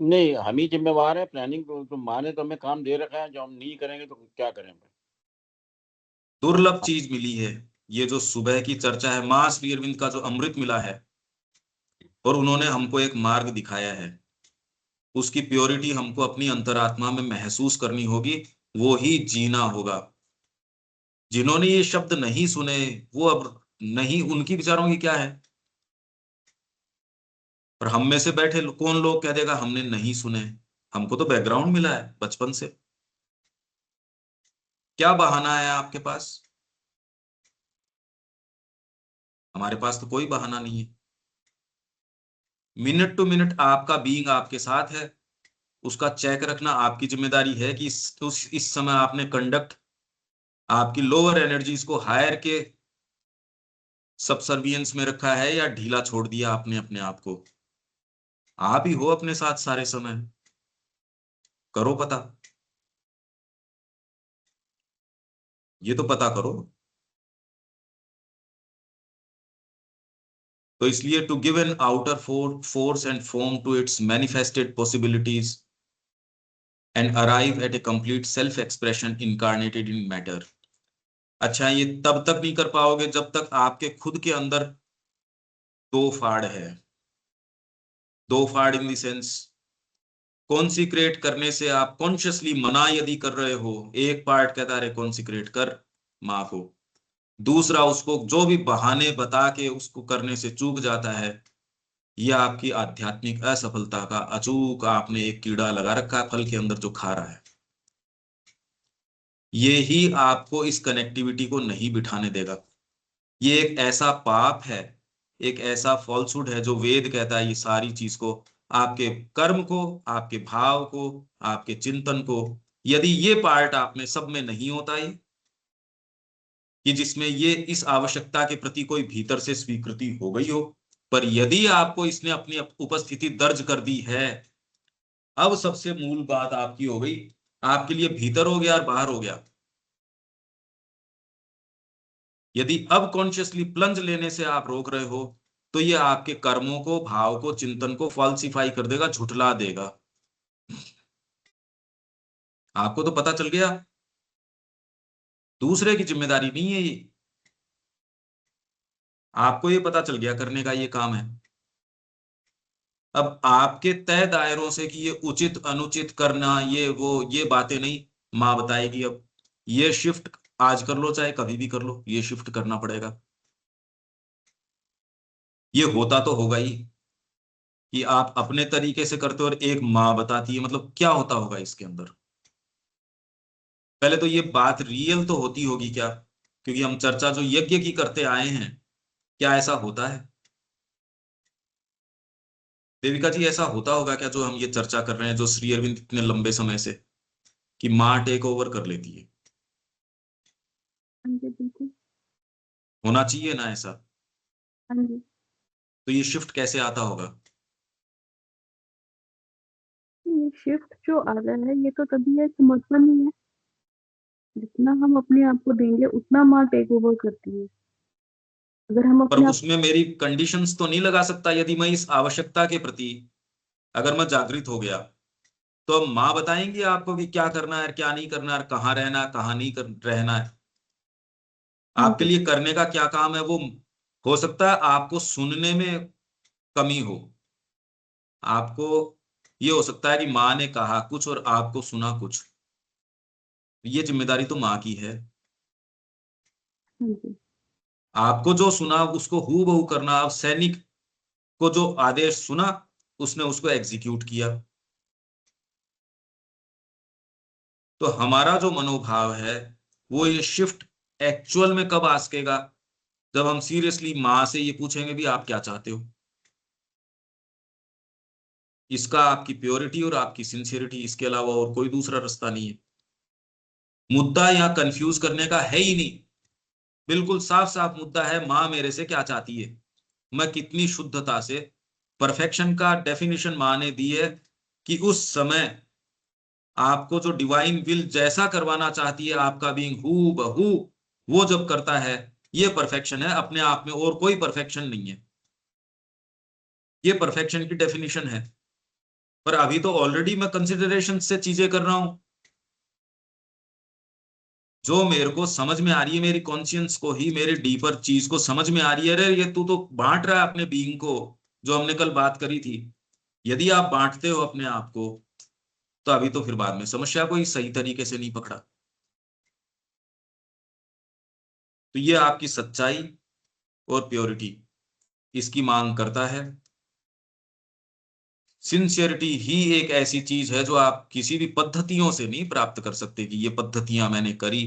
नहीं, हम ही जिम्मेवार है। प्लानिंग तो माँ ने तो हमें काम दे रखा है, जो हम नहीं करेंगे तो क्या करें? दुर्लभ चीज मिली है ये जो सुबह की चर्चा है, मां श्री अरविंद का जो अमृत मिला है, और उन्होंने हमको एक मार्ग दिखाया है। उसकी प्योरिटी हमको अपनी अंतरात्मा में महसूस करनी होगी, वो ही जीना होगा। जिन्होंने ये शब्द नहीं सुने वो अब नहीं, उनकी विचारों की क्या है? और हम में से बैठे कौन लोग कह देगा हमने नहीं सुने? हमको तो बैकग्राउंड मिला है बचपन से। क्या बहाना है आपके पास? हमारे पास तो कोई बहाना नहीं है। मिनट टू मिनट आपका बीइंग आपके साथ है, उसका चेक रखना आपकी जिम्मेदारी है कि इस समय आपने कंडक्ट आपकी लोअर एनर्जीज को हायर के सबसर्वियंस में रखा है या ढीला छोड़ दिया आपने अपने आप को? आप ही हो अपने साथ सारे समय। करो पता, ये तो पता करो। तो इसलिए to give an outer force and form to its manifested possibilities and arrive at a complete self expression incarnated in matter. अच्छा, ये तब तक नहीं कर पाओगे जब तक आपके खुद के अंदर दो फाड़ है। दो फाड़ इन द सेंस, कॉन्सिक्रेट करने से आप कॉन्शियसली मना यदि कर रहे हो, एक पार्ट कहता है कॉन्सिक्रेट कर माँ को, दूसरा उसको जो भी बहाने बता के उसको करने से चूक जाता है। यह आपकी आध्यात्मिक असफलता का अचूक आपने एक कीड़ा लगा रखा है फल के अंदर जो खा रहा है। ये ही आपको इस कनेक्टिविटी को नहीं बिठाने देगा। ये एक ऐसा पाप है, एक ऐसा फॉल्सहुड है जो वेद कहता है ये सारी चीज को, आपके कर्म को, आपके भाव को, आपके चिंतन को, यदि ये पार्ट आप में सब में नहीं होता है कि जिसमें ये इस आवश्यकता के प्रति कोई भीतर से स्वीकृति हो गई हो, पर यदि आपको इसने अपनी उपस्थिति दर्ज कर दी है, अब सबसे मूल बात आपकी हो गई, आपके लिए भीतर हो गया और बाहर हो गया। यदि अब कॉन्शियसली प्लंज लेने से आप रोक रहे हो तो ये आपके कर्मों को, भाव को, चिंतन को फॉल्सिफाई कर देगा, झुठला देगा। आपको तो पता चल गया, दूसरे की जिम्मेदारी नहीं है ये, आपको ये पता चल गया करने का ये काम है। अब आपके तय दायरों से कि ये उचित अनुचित करना, ये वो, ये बातें नहीं, माँ बताएगी अब ये शिफ्ट आज कर लो चाहे कभी भी कर लो, ये शिफ्ट करना पड़ेगा। ये होता तो होगा ही कि आप अपने तरीके से करते हो और एक माँ बताती है, मतलब क्या होता होगा इसके अंदर। पहले तो ये बात रियल तो होती होगी क्या, क्योंकि हम चर्चा जो यज्ञ की करते आए हैं, क्या ऐसा होता है देविका जी? ऐसा होता होगा क्या जो हम ये चर्चा कर रहे हैं, जो श्री अरविंद इतने लंबे समय से, कि माँ टेक ओवर कर लेती है? हाँ जी, बिल्कुल। होना चाहिए ना ऐसा? हाँ जी। तो ये शिफ्ट कैसे आता होगा? ये शिफ्ट जो आ रहा है ये तो तभी है, समर्थन नहीं है। जितना हम अपने आप को देंगे उतना माँ टेक ओवर करती है। अगर हम पर अपने आप उसमें मेरी कंडीशंस तो नहीं लगा सकता? यदि मैं इस आवश्यकता के प्रति अगर मैं जागृत हो गया तो अब माँ बताएंगी आपको कि क्या करना है, क्या नहीं करना है, कहाँ रहना है, कहाँ नहीं रहना है, हाँ आपके जी, लिए करने का क्या काम है। वो हो सकता है आपको सुनने में कमी हो, आपको ये हो सकता है कि माँ ने कहा कुछ और आपको सुना कुछ, ये जिम्मेदारी तो माँ की है। हाँ जी, आपको जो सुना उसको हूबहू करना। अब सैनिक को जो आदेश सुना उसने उसको एग्जीक्यूट किया। तो हमारा जो मनोभाव है वो ये शिफ्ट एक्चुअल में कब आ सकेगा, जब हम सीरियसली माँ से ये पूछेंगे भी आप क्या चाहते हो। इसका आपकी प्योरिटी और आपकी सिंसियरिटी, इसके अलावा और कोई दूसरा रास्ता नहीं है। मुद्दा यहाँ कंफ्यूज करने का है ही नहीं, बिल्कुल साफ साफ मुद्दा है, माँ मेरे से क्या चाहती है, मैं कितनी शुद्धता से। परफेक्शन का डेफिनेशन माँ ने दी है कि उस समय आपको जो डिवाइन विल जैसा करवाना चाहती है, आपका बीइंग हू बहू वो जब करता है, ये परफेक्शन है अपने आप में, और कोई परफेक्शन नहीं है। ये परफेक्शन की डेफिनेशन है। पर अभी तो ऑलरेडी मैं कंसिडरेशन से चीजें कर रहा हूं, जो मेरे को समझ में आ रही है, मेरी कॉन्शियंस को ही, मेरे डीपर चीज को समझ में आ रही है। अरे ये तू तो बांट रहा है अपने बीइंग को, जो हमने कल बात करी थी। यदि आप बांटते हो अपने आप को तो अभी तो फिर बाद में समस्या को ही सही तरीके से नहीं पकड़ा। तो ये आपकी सच्चाई और प्योरिटी इसकी मांग करता है। सिंसियरिटी ही एक ऐसी चीज है जो आप किसी भी पद्धतियों से नहीं प्राप्त कर सकते कि ये पद्धतियां मैंने करी,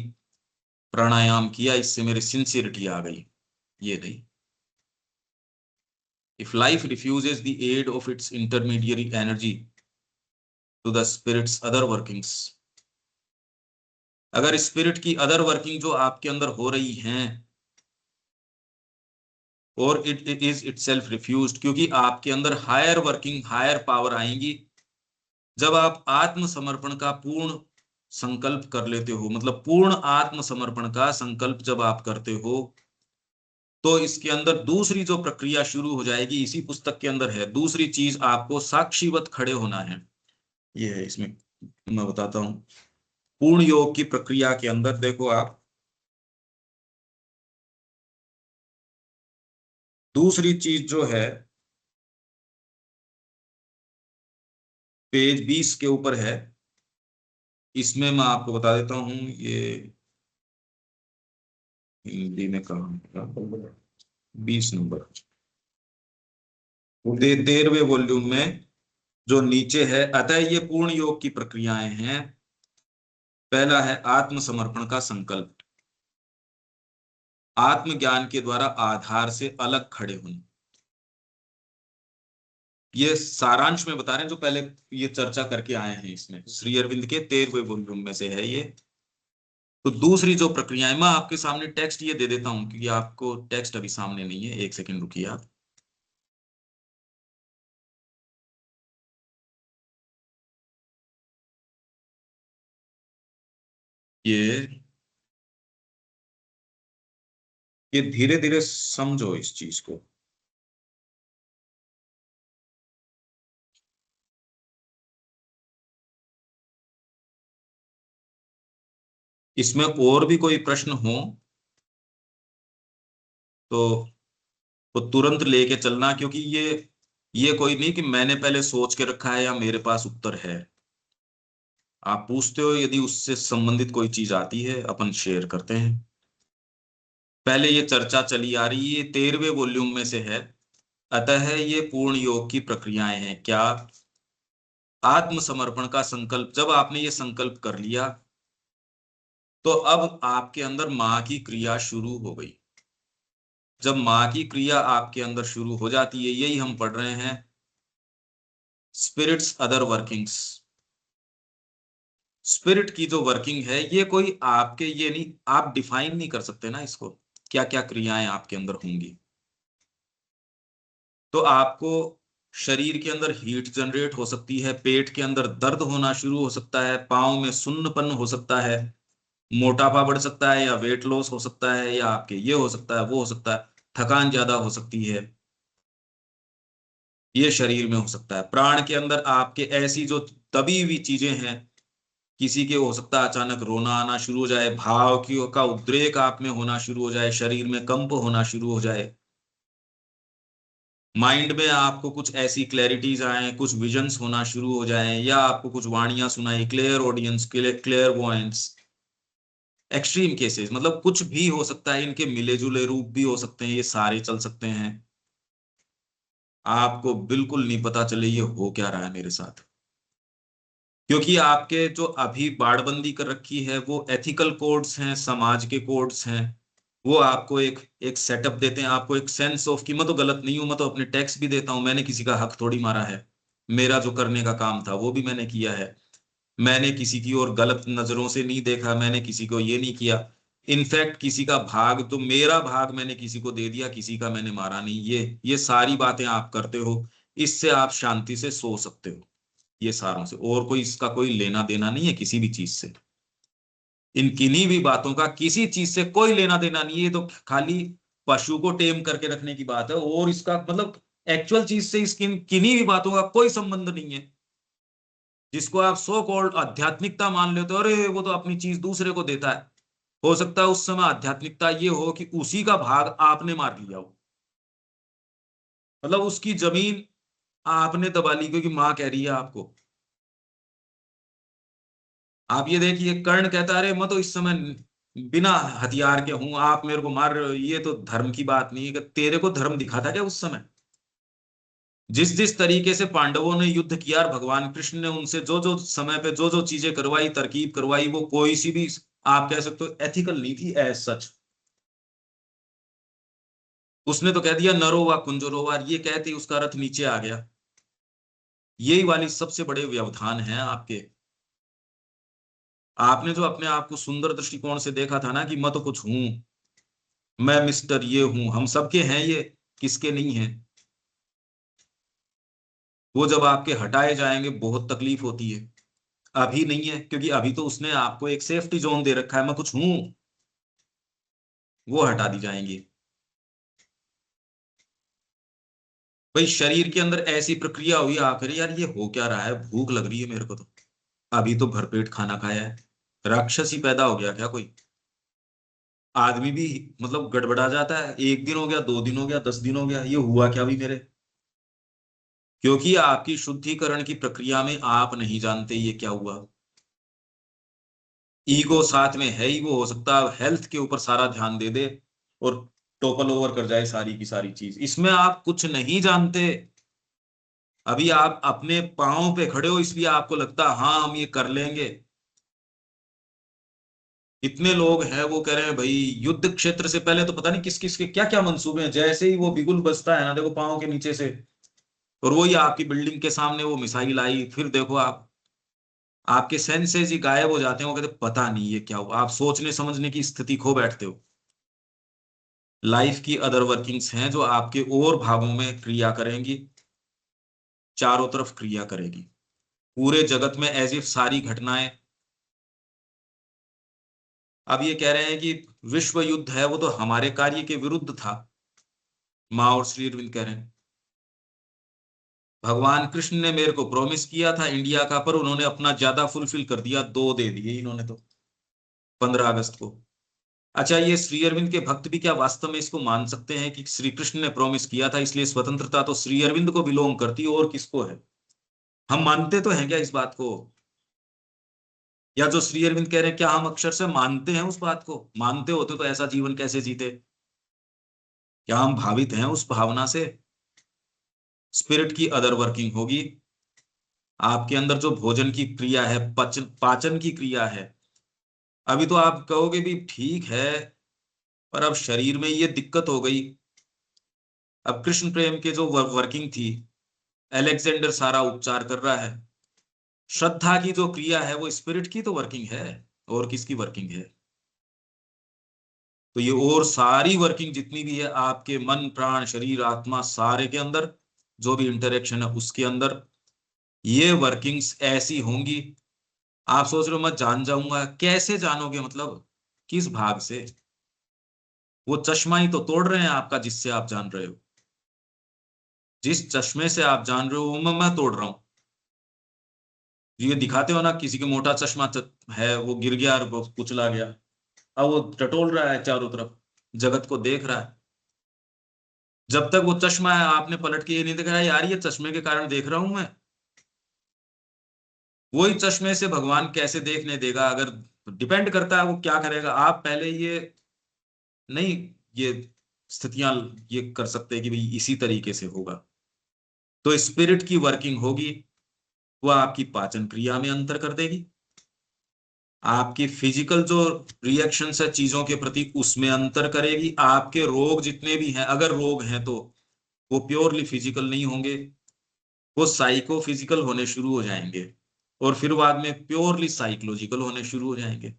प्राणायाम किया, इससे मेरी सिंसियरिटी आ गई, ये नहीं। If life refuses the aid of its intermediary energy to the spirit's other workings, अगर स्पिरिट की अदर वर्किंग जो आपके अंदर हो रही हैं और इट इज इटसेल्फ रिफ्यूज्ड, क्योंकि आपके अंदर हायर वर्किंग, हायर पावर आएंगी जब आप आत्मसमर्पण का पूर्ण संकल्प कर लेते हो। मतलब पूर्ण आत्मसमर्पण का संकल्प जब आप करते हो तो इसके अंदर दूसरी जो प्रक्रिया शुरू हो जाएगी, इसी पुस्तक के अंदर है। दूसरी चीज, आपको साक्षीवत खड़े होना है। ये है, इसमें मैं बताता हूं। पूर्ण योग की प्रक्रिया के अंदर देखो आप, दूसरी चीज जो है पेज 20 के ऊपर है। इसमें मैं आपको बता देता हूं, ये हिंदी में कहा 20 नंबर 13वें वॉल्यूम में जो नीचे है, अतः ये पूर्ण योग की प्रक्रियाएं हैं। पहला है आत्मसमर्पण का संकल्प, आत्मज्ञान के द्वारा आधार से अलग खड़े होना। ये सारांश में बता रहे हैं जो पहले ये चर्चा करके आए हैं, इसमें श्री अरविंद के 13वें वॉल्यूम में से है ये। तो दूसरी जो प्रक्रिया है, मैं आपके सामने टेक्स्ट ये दे देता हूं क्योंकि आपको टेक्स्ट अभी सामने नहीं है। एक सेकंड रुकिए आप। ये धीरे धीरे समझो इस चीज को। इसमें और भी कोई प्रश्न हो तो तुरंत लेके चलना, क्योंकि ये कोई नहीं कि मैंने पहले सोच के रखा है या मेरे पास उत्तर है। आप पूछते हो, यदि उससे संबंधित कोई चीज आती है अपन शेयर करते हैं। पहले ये चर्चा चली आ रही है, 13वें वॉल्यूम में से है। अतः ये पूर्ण योग की प्रक्रियाएं हैं। क्या? आत्मसमर्पण का संकल्प, जब आपने ये संकल्प कर लिया तो अब आपके अंदर मां की क्रिया शुरू हो गई। जब मां की क्रिया आपके अंदर शुरू हो जाती है, यही हम पढ़ रहे हैं, स्पिरिट्स अदर वर्किंग्स। स्पिरिट की जो वर्किंग है, ये कोई आपके, ये नहीं, आप डिफाइन नहीं कर सकते ना इसको, क्या क्या क्रियाएं आपके अंदर होंगी। तो आपको शरीर के अंदर हीट जनरेट हो सकती है, पेट के अंदर दर्द होना शुरू हो सकता है, पाँव में सुन्नपन हो सकता है, मोटापा बढ़ सकता है, या वेट लॉस हो सकता है, या आपके ये हो सकता है, वो हो सकता है, थकान ज्यादा हो सकती है, ये शरीर में हो सकता है। प्राण के अंदर आपके ऐसी जो दबी हुई चीजें हैं, किसी के हो सकता है अचानक रोना आना शुरू हो जाए, भाव की का उद्रेक आप में होना शुरू हो जाए, शरीर में कंप होना शुरू हो जाए, माइंड में आपको कुछ ऐसी क्लैरिटीज आए, कुछ विजन्स होना शुरू हो जाए, या आपको कुछ वाणियां सुनाई, clear audience, clear voice. Extreme cases, मतलब कुछ भी हो सकता है, इनके मिले जुले रूप भी हो सकते हैं, ये सारे चल सकते हैं। आपको बिल्कुल नहीं पता चले ये हो क्या रहा है मेरे साथ, क्योंकि आपके जो अभी बाड़बंदी कर रखी है वो एथिकल कोड्स हैं, समाज के कोड्स हैं। वो आपको एक एक सेटअप देते हैं, आपको एक सेंस ऑफ कि मैं तो गलत नहीं हूं, मैं तो अपने टैक्स भी देता हूं, मैंने किसी का हक थोड़ी मारा है, मेरा जो करने का काम था वो भी मैंने किया है, मैंने किसी की और गलत नजरों से नहीं देखा, मैंने किसी को ये नहीं किया। इनफैक्ट किसी का भाग तो मेरा भाग मैंने किसी को दे दिया, किसी का मैंने मारा नहीं। ये सारी बातें आप करते हो, इससे आप शांति से सो सकते हो। ये सारों से, और कोई इसका कोई लेना देना नहीं है किसी भी चीज से। इन किन्हीं भी बातों का किसी चीज से कोई लेना देना नहीं है। ये तो खाली पशु को टेम करके रखने की बात है, और इसका मतलब एक्चुअल चीज से इसकी किन्हीं भी बातों का कोई संबंध नहीं है। जिसको आप सो कॉल्ड आध्यात्मिकता मान लेते हो, अरे वो तो अपनी चीज दूसरे को देता है, हो सकता है उस समय आध्यात्मिकता ये हो कि उसी का भाग आपने मार लिया हो, मतलब उसकी जमीन आपने दबा ली क्योंकि मां कह रही है आपको। आप ये देखिए, कर्ण कहता है अरे मैं तो इस समय बिना हथियार के हूं, आप मेरे को मार रहे हो, ये तो धर्म की बात नहीं है। कि तेरे को धर्म दिखाता क्या उस समय? जिस जिस तरीके से पांडवों ने युद्ध किया और भगवान कृष्ण ने उनसे जो जो समय पे जो जो चीजें करवाई, तरकीब करवाई, वो कोई सी भी आप कह सकते हो एथिकल नहीं थी एज सच। उसने तो कह दिया नरो व कुंजरो वार, ये कहते ही उसका रथ नीचे आ गया। यही वाली सबसे बड़े व्यवधान है आपके। आपने जो अपने आप को सुंदर दृष्टिकोण से देखा था ना कि मैं तो कुछ हूं, मैं मिस्टर ये हूं, हम सबके हैं ये, किसके नहीं है। वो जब आपके हटाए जाएंगे बहुत तकलीफ होती है। अभी नहीं है, क्योंकि अभी तो उसने आपको एक सेफ्टी जोन दे रखा है, मैं कुछ हूं, वो हटा दी जाएंगी। भाई शरीर के अंदर ऐसी प्रक्रिया हुई आखिर, यार ये हो क्या रहा है, भूख लग रही है मेरे को, तो अभी तो भरपेट खाना खाया है। राक्षस ही पैदा हो गया क्या कोई? आदमी भी मतलब गड़बड़ा जाता है, 1 दिन हो गया, 2 दिन हो गया, 10 दिन हो गया, ये हुआ क्या भी मेरे? क्योंकि आपकी शुद्धिकरण की प्रक्रिया में आप नहीं जानते ये क्या हुआ। ईगो साथ में है ही, वो हो सकता है हेल्थ के ऊपर सारा ध्यान दे दे और टोपल ओवर कर जाए सारी की सारी चीज, इसमें आप कुछ नहीं जानते। अभी आप अपने पांव पे खड़े हो, इसलिए आपको लगता है हाँ हम ये कर लेंगे। इतने लोग हैं वो कह रहे हैं भाई युद्ध क्षेत्र से पहले तो पता नहीं किस किस के क्या क्या मंसूबे हैं, जैसे ही वो बिगुल बजता है ना, देखो पांव के नीचे से, और वही आपकी बिल्डिंग के सामने वो मिसाइल आई, फिर देखो आप, आपके सेंसेस ही गायब हो जाते हैं। वो कहते पता नहीं ये क्या हुआ, आप सोचने समझने की स्थिति खो बैठते हो। लाइफ की अदर वर्किंग्स हैं जो आपके और भागों में क्रिया करेंगी, चारों तरफ क्रिया करेगी पूरे जगत में, एज इफ सारी घटनाएं। अब ये कह रहे हैं कि विश्व युद्ध है वो तो हमारे कार्य के विरुद्ध था, माँ और श्री अरविंद कह रहे हैं। भगवान कृष्ण ने मेरे को प्रॉमिस किया था इंडिया का, पर उन्होंने अपना ज्यादा फुलफिल कर दिया, 2 दे दिए इन्होंने तो 15 अगस्त को। अच्छा, ये श्री अरविंद के भक्त भी क्या वास्तव में इसको मान सकते हैं कि श्री कृष्ण ने प्रॉमिस किया था इसलिए स्वतंत्रता तो श्री अरविंद को बिलोंग करती और किसको है? हम मानते तो हैं क्या इस बात को? या जो श्री अरविंद कह रहे हैं क्या हम अक्षर से मानते हैं उस बात को? मानते होते तो ऐसा जीवन कैसे जीते? क्या हम भावित हैं उस भावना से? स्पिरिट की अदर वर्किंग होगी आपके अंदर, जो भोजन की क्रिया है, पाचन की क्रिया है। अभी तो आप कहोगे भी ठीक है, पर अब शरीर में ये दिक्कत हो गई। अब कृष्ण प्रेम के जो वर्किंग थी, अलेक्जेंडर सारा उपचार कर रहा है। श्रद्धा की जो क्रिया है वो स्पिरिट की तो वर्किंग है, और किसकी वर्किंग है? तो ये और सारी वर्किंग जितनी भी है आपके मन प्राण शरीर आत्मा सारे के अंदर, जो भी इंटरेक्शन है उसके अंदर, ये वर्किंग्स ऐसी होंगी। आप सोच रहे हो मैं जान जाऊंगा, कैसे जानोगे? मतलब किस भाग से? वो चश्मा ही तो तोड़ रहे हैं आपका जिससे आप जान रहे हो। जिस चश्मे से आप जान रहे हो वो मैं तोड़ रहा हूं। ये दिखाते हो ना, किसी के मोटा चश्मा है, वो गिर गया और वो कुचला गया, अब वो टटोल रहा है चारों तरफ, जगत को देख रहा है। जब तक वो चश्मा है आपने पलट के ये नहीं देखा यार ये चश्मे के कारण देख रहा हूं मैं। वही चश्मे से भगवान कैसे देखने देगा? अगर डिपेंड करता है वो क्या करेगा। आप पहले ये नहीं, ये स्थितियां ये कर सकते कि भाई इसी तरीके से होगा। तो स्पिरिट की वर्किंग होगी, वो आपकी पाचन क्रिया में अंतर कर देगी, आपकी फिजिकल जो रिएक्शंस है चीजों के प्रति उसमें अंतर करेगी। आपके रोग जितने भी हैं, अगर रोग हैं तो वो प्योरली फिजिकल नहीं होंगे, वो साइको फिजिकल होने शुरू हो जाएंगे, और फिर बाद में प्योरली साइकोलॉजिकल होने शुरू हो जाएंगे।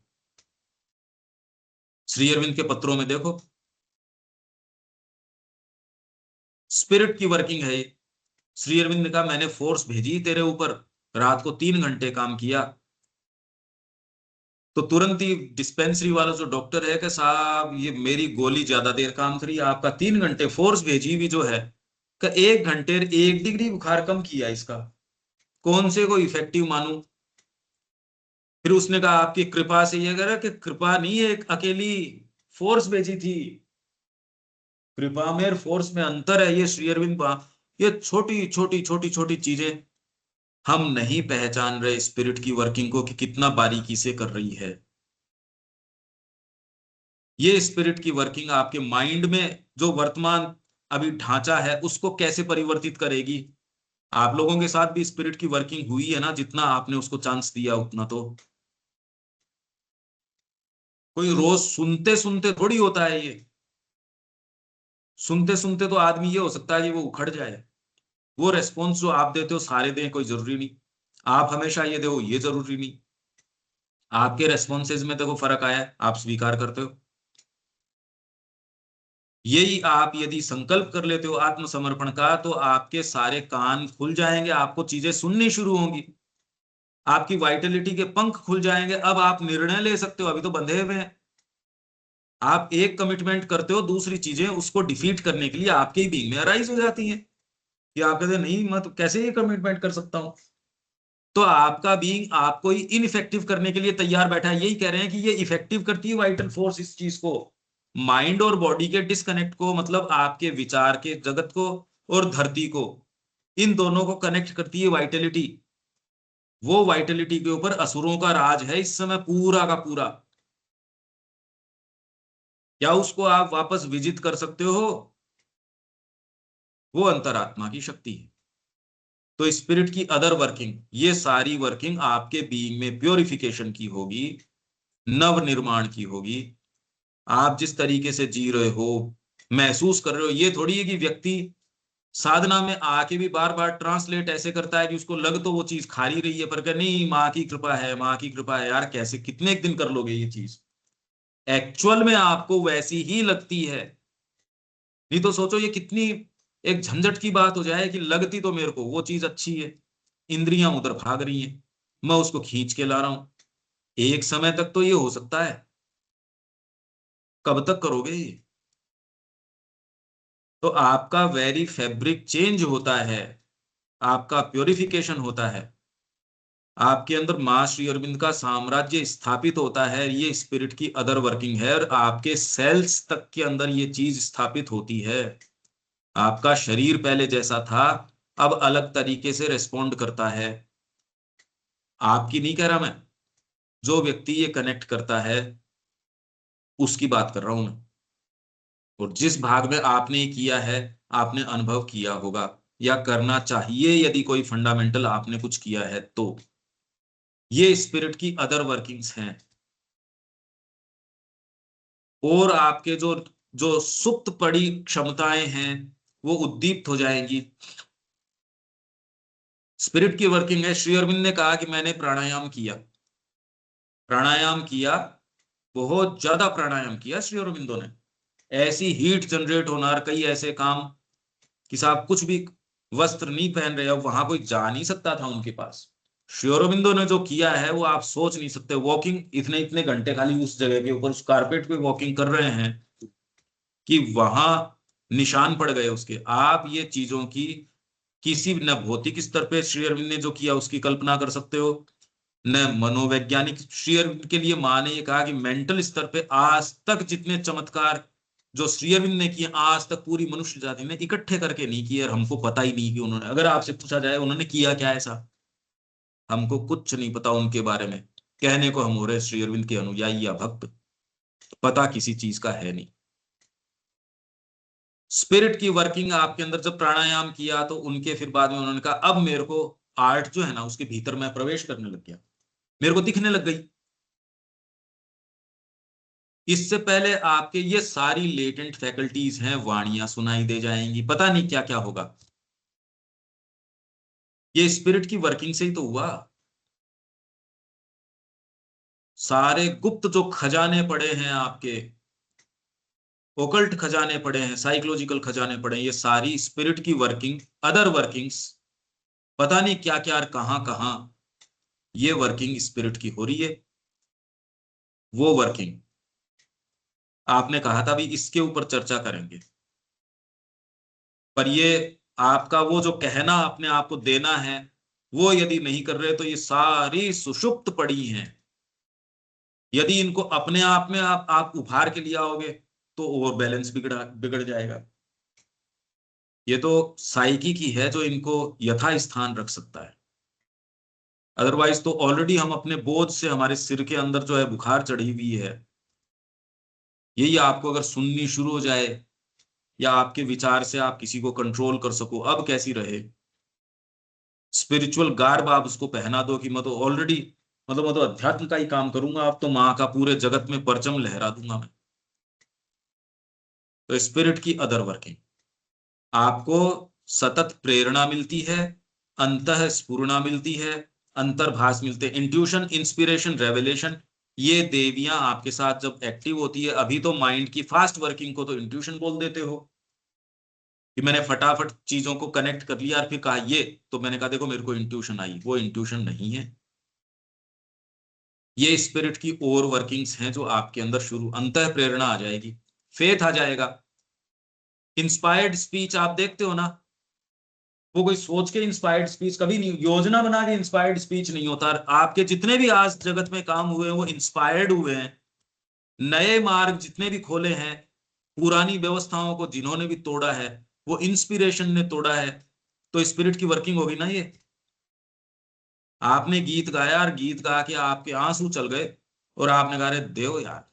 श्री अरविंद के पत्रों में देखो, स्पिरिट की वर्किंग है। श्री अरविंद ने कहा मैंने फोर्स भेजी तेरे ऊपर, रात को 3 घंटे काम किया, तो तुरंत ही डिस्पेंसरी वाला जो डॉक्टर है कि साहब ये मेरी गोली ज्यादा देर काम करी, आपका 3 घंटे फोर्स भेजी भी जो है का 1 घंटे 1 डिग्री बुखार कम किया इसका, कौन से को इफेक्टिव मानूं? फिर उसने कहा आपकी कृपा से, ये कह कि कृपा नहीं है, एक अकेली फोर्स भेजी थी। कृपा में और फोर्स में अंतर है। ये श्री अरविंद, ये छोटी छोटी छोटी छोटी चीजें हम नहीं पहचान रहे स्पिरिट की वर्किंग को कि कितना बारीकी से कर रही है। ये स्पिरिट की वर्किंग आपके माइंड में जो वर्तमान अभी ढांचा है उसको कैसे परिवर्तित करेगी। आप लोगों के साथ भी स्पिरिट की वर्किंग हुई है ना, जितना आपने उसको चांस दिया उतना तो। कोई रोज सुनते सुनते थोड़ी होता है ये। सुनते सुनते तो आदमी ये हो सकता है कि वो उखड़ जाए। वो रेस्पॉन्स जो आप देते हो सारे दें कोई जरूरी नहीं, आप हमेशा ये दो ये जरूरी नहीं। आपके रेस्पॉन्सेज में देखो फर्क आया है, आप स्वीकार करते हो। यही आप यदि संकल्प कर लेते हो आत्मसमर्पण का, तो आपके सारे कान खुल जाएंगे, आपको चीजें सुननी शुरू होंगी, आपकी वाइटलिटी के पंख खुल जाएंगे। अब आप निर्णय ले सकते हो, अभी तो बंधे हुए हैं। आप एक कमिटमेंट करते हो, दूसरी चीजें उसको डिफीट करने के लिए आपके ही बीइंग में अराइज हो जाती हैं कि आप कहते नहीं, मैं तो कैसे ये कमिटमेंट कर सकता हूं। तो आपका बीइंग आपको ही इनइफेक्टिव करने के लिए तैयार बैठा है। यही कह रहे हैं कि ये इफेक्टिव करती है वाइटल फोर्स इस चीज को, माइंड और बॉडी के डिस्कनेक्ट को, मतलब आपके विचार के जगत को और धरती को, इन दोनों को कनेक्ट करती है वाइटलिटी। वो वाइटलिटी के ऊपर असुरों का राज है इस समय पूरा का पूरा। क्या उसको आप वापस विजिट कर सकते हो? वो अंतरात्मा की शक्ति है। तो स्पिरिट की अदर वर्किंग, ये सारी वर्किंग आपके बीइंग में प्योरिफिकेशन की होगी, नव निर्माण की होगी। आप जिस तरीके से जी रहे हो, महसूस कर रहे हो, ये थोड़ी है कि व्यक्ति साधना में आके भी बार बार ट्रांसलेट ऐसे करता है कि उसको लग तो वो चीज खा ही रही है, पर क्या नहीं, माँ की कृपा है, माँ की कृपा है। यार कैसे, कितने एक दिन कर लोगे ये चीज? एक्चुअल में आपको वैसी ही लगती है। नहीं तो सोचो ये कितनी एक झंझट की बात हो जाए कि लगती तो मेरे को वो चीज अच्छी है, इंद्रियां उधर भाग रही हैं, मैं उसको खींच के ला रहा हूं। एक समय तक तो ये हो सकता है, कब तक करोगे ये? तो आपका वेरी फैब्रिक चेंज होता है, आपका प्योरिफिकेशन होता है, आपके अंदर मां श्री अरविंद का साम्राज्य स्थापित होता है। ये स्पिरिट की अदर वर्किंग है, और आपके सेल्स तक के अंदर ये चीज स्थापित होती है। आपका शरीर पहले जैसा था, अब अलग तरीके से रेस्पॉन्ड करता है। आपकी नहीं कह रहा मैं, जो व्यक्ति ये कनेक्ट करता है उसकी बात कर रहा हूं मैं। और जिस भाग में आपने किया है, आपने अनुभव किया होगा या करना चाहिए, यदि कोई फंडामेंटल आपने कुछ किया है तो ये स्पिरिट की अदर वर्किंग्स हैं। और आपके जो जो सुप्त पड़ी क्षमताएं हैं वो उद्दीप्त हो जाएंगी। स्पिरिट की वर्किंग है। श्री अरविंद ने कहा कि मैंने प्राणायाम किया, प्राणायाम किया, बहुत ज्यादा प्राणायाम किया श्री अरविंदो ने। ऐसी हीट जनरेट होना, कई ऐसे काम कि साहब कुछ भी वस्त्र नहीं पहन रहे, अब वहां कोई जा नहीं सकता था उनके पास। श्री अरविंदो ने जो किया है वो आप सोच नहीं सकते। वॉकिंग इतने इतने घंटे खाली उस जगह के ऊपर, उस कारपेट पे वॉकिंग कर रहे हैं कि वहां निशान पड़ गए उसके। आप ये चीजों की किसी न भौतिक स्तर पे श्री अरविंद ने जो किया उसकी कल्पना कर सकते हो, न मनोवैज्ञानिक। श्री अरविंद के लिए मां ने ये कहा कि मेंटल स्तर पे आज तक जितने चमत्कार जो श्री अरविंद ने किए, आज तक पूरी मनुष्य जाति ने इकट्ठे करके नहीं किए, और हमको पता ही नहीं कि उन्होंने, अगर आपसे पूछा जाए उन्होंने किया क्या ऐसा, हमको कुछ नहीं पता उनके बारे में। कहने को हम हो रहे श्री अरविंद के अनुयायी या भक्त, पता किसी चीज का है नहीं। स्पिरिट की वर्किंग आपके अंदर जब प्राणायाम किया, तो उनके फिर बाद में उन्होंने कहा अब मेरे को आर्ट जो है ना उसके भीतर मैं प्रवेश करने लग गया, मेरे को दिखने लग गई। इससे पहले आपके ये सारी लेटेंट फैकल्टीज हैं, वाणियां सुनाई दे जाएंगी, पता नहीं क्या क्या होगा। ये स्पिरिट की वर्किंग से ही तो हुआ। सारे गुप्त जो खजाने पड़े हैं आपके, ओकल्ट खजाने पड़े हैं, साइकोलॉजिकल खजाने पड़े हैं, ये सारी स्पिरिट की वर्किंग, अदर वर्किंग्स, पता नहीं क्या क्या कहां कहां ये वर्किंग स्पिरिट की हो रही है। वो वर्किंग आपने कहा था भी इसके ऊपर चर्चा करेंगे, पर ये आपका वो जो कहना अपने आप को देना है, वो यदि नहीं कर रहे तो ये सारी सुषुप्त पड़ी हैं। यदि इनको अपने आप में आप उभार के लिए आओगे तो और बैलेंस बिगड़ जाएगा। ये तो साइकी की है जो इनको यथा स्थान रख सकता है। अदरवाइज तो ऑलरेडी हम अपने बोझ से, हमारे सिर के अंदर जो है बुखार चढ़ी हुई है। यही आपको अगर सुननी शुरू हो जाए, या आपके विचार से आप किसी को कंट्रोल कर सको, अब कैसी रहे। स्पिरिचुअल गार्ब आप उसको पहना दो कि मैं तो ऑलरेडी, मतलब मैं तो अध्यात्म का ही काम करूंगा, अब तो माँ का पूरे जगत में परचम लहरा दूंगा मैं। तो स्पिरिट की अदर वर्किंग, आपको सतत प्रेरणा मिलती है, अंतः स्फुरणा मिलती है, अंतर्भास मिलते हैं, इंट्यूशन, इंस्पिरेशन, रेवलेशन, ये देवियां आपके साथ जब एक्टिव होती है, अभी तो माइंड की फास्ट वर्किंग को तो इंट्यूशन बोल देते हो कि मैंने फटाफट चीजों को कनेक्ट कर लिया और फिर कहा ये, तो मैंने कहा देखो मेरे को इंट्यूशन आई। वो इंट्यूशन नहीं है, ये स्पिरिट की और वर्किंग्स हैं जो आपके अंदर शुरू, अंतः प्रेरणा आ जाएगी, फेथ आ जाएगा। इंस्पायर्ड स्पीच आप देखते हो ना, वो कोई सोच के इंस्पायर्ड स्पीच कभी नहीं, योजना बना के इंस्पायर्ड स्पीच नहीं होता। आपके जितने भी आज जगत में काम हुए हैं वो इंस्पायर्ड हुए हैं। नए मार्ग जितने भी खोले हैं, पुरानी व्यवस्थाओं को जिन्होंने भी तोड़ा है, वो इंस्पिरेशन ने तोड़ा है। तो स्पिरिट की वर्किंग होगी ना ये। आपने गीत गाया और गीत गा के आपके आंसू चल गए और आपने कहा देव यार,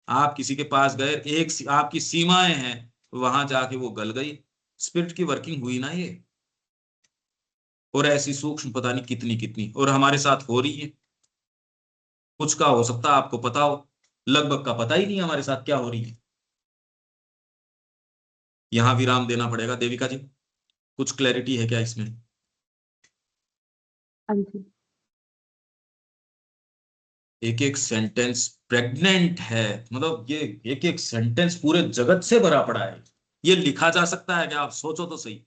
आप किसी के पास गए, एक आपकी सीमाएं हैं, वहां जाके वो गल गई। स्पिरिट की वर्किंग हुई ना ये। और ऐसी सूक्ष्म पता नहीं कितनी कितनी और हमारे साथ हो रही है। कुछ का हो सकता है आपको पता हो, लगभग का पता ही नहीं हमारे साथ क्या हो रही है। यहां विराम देना पड़ेगा। देविका जी, कुछ क्लैरिटी है क्या इसमें? हाँ जी। एक एक सेंटेंस प्रेग्नेंट है, मतलब ये एक एक सेंटेंस पूरे जगत से भरा पड़ा है। ये लिखा जा सकता है क्या? आप सोचो तो सही,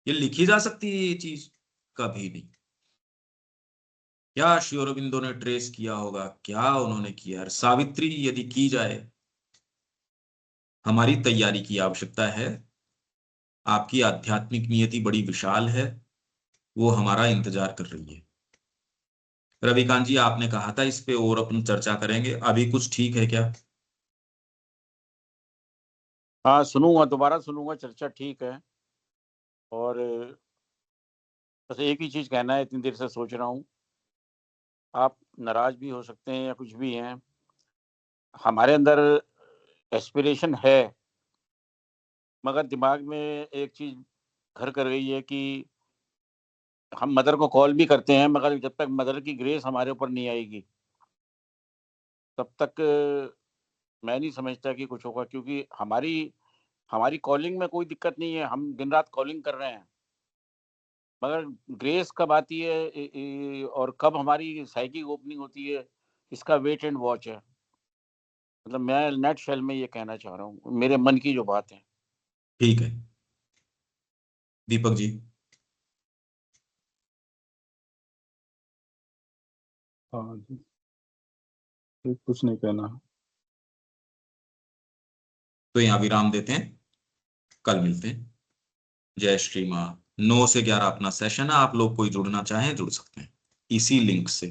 ये लिखी जा सकती है ये चीज? कभी नहीं। क्या श्री अरबिंदो ने ट्रेस किया होगा, क्या उन्होंने किया? सावित्री यदि की जाए, हमारी तैयारी की आवश्यकता है। आपकी आध्यात्मिक नियति बड़ी विशाल है, वो हमारा इंतजार कर रही है। रविकांत जी, आपने कहा था इस पे और अपन चर्चा करेंगे, अभी कुछ ठीक है क्या? हाँ सुनूंगा, दोबारा सुनूंगा, चर्चा ठीक है। और बस एक ही चीज कहना है, इतनी देर से सोच रहा हूँ। आप नाराज भी हो सकते हैं या कुछ भी हैं, हमारे अंदर एस्पिरेशन है, मगर दिमाग में एक चीज घर कर गई है कि हम मदर को कॉल भी करते हैं, मगर जब तक मदर की ग्रेस हमारे ऊपर नहीं आएगी तब तक मैं नहीं समझता कि कुछ होगा। क्योंकि हमारी हमारी कॉलिंग में कोई दिक्कत नहीं है, हम दिन रात कॉलिंग कर रहे हैं, मगर ग्रेस कब आती है और कब हमारी साइकिक ओपनिंग होती है, इसका वेट एंड वॉच है। मतलब मैं नेट शेल में ये कहना चाह रहा हूँ, मेरे मन की जो बात है। ठीक है दीपक जी। हाँ जी, कुछ नहीं कहना। तो यहाँ विराम देते हैं, कल मिलते हैं। जय श्री मां। 9 से 11 अपना सेशन है, आप लोग कोई जुड़ना चाहें जुड़ सकते हैं इसी लिंक से।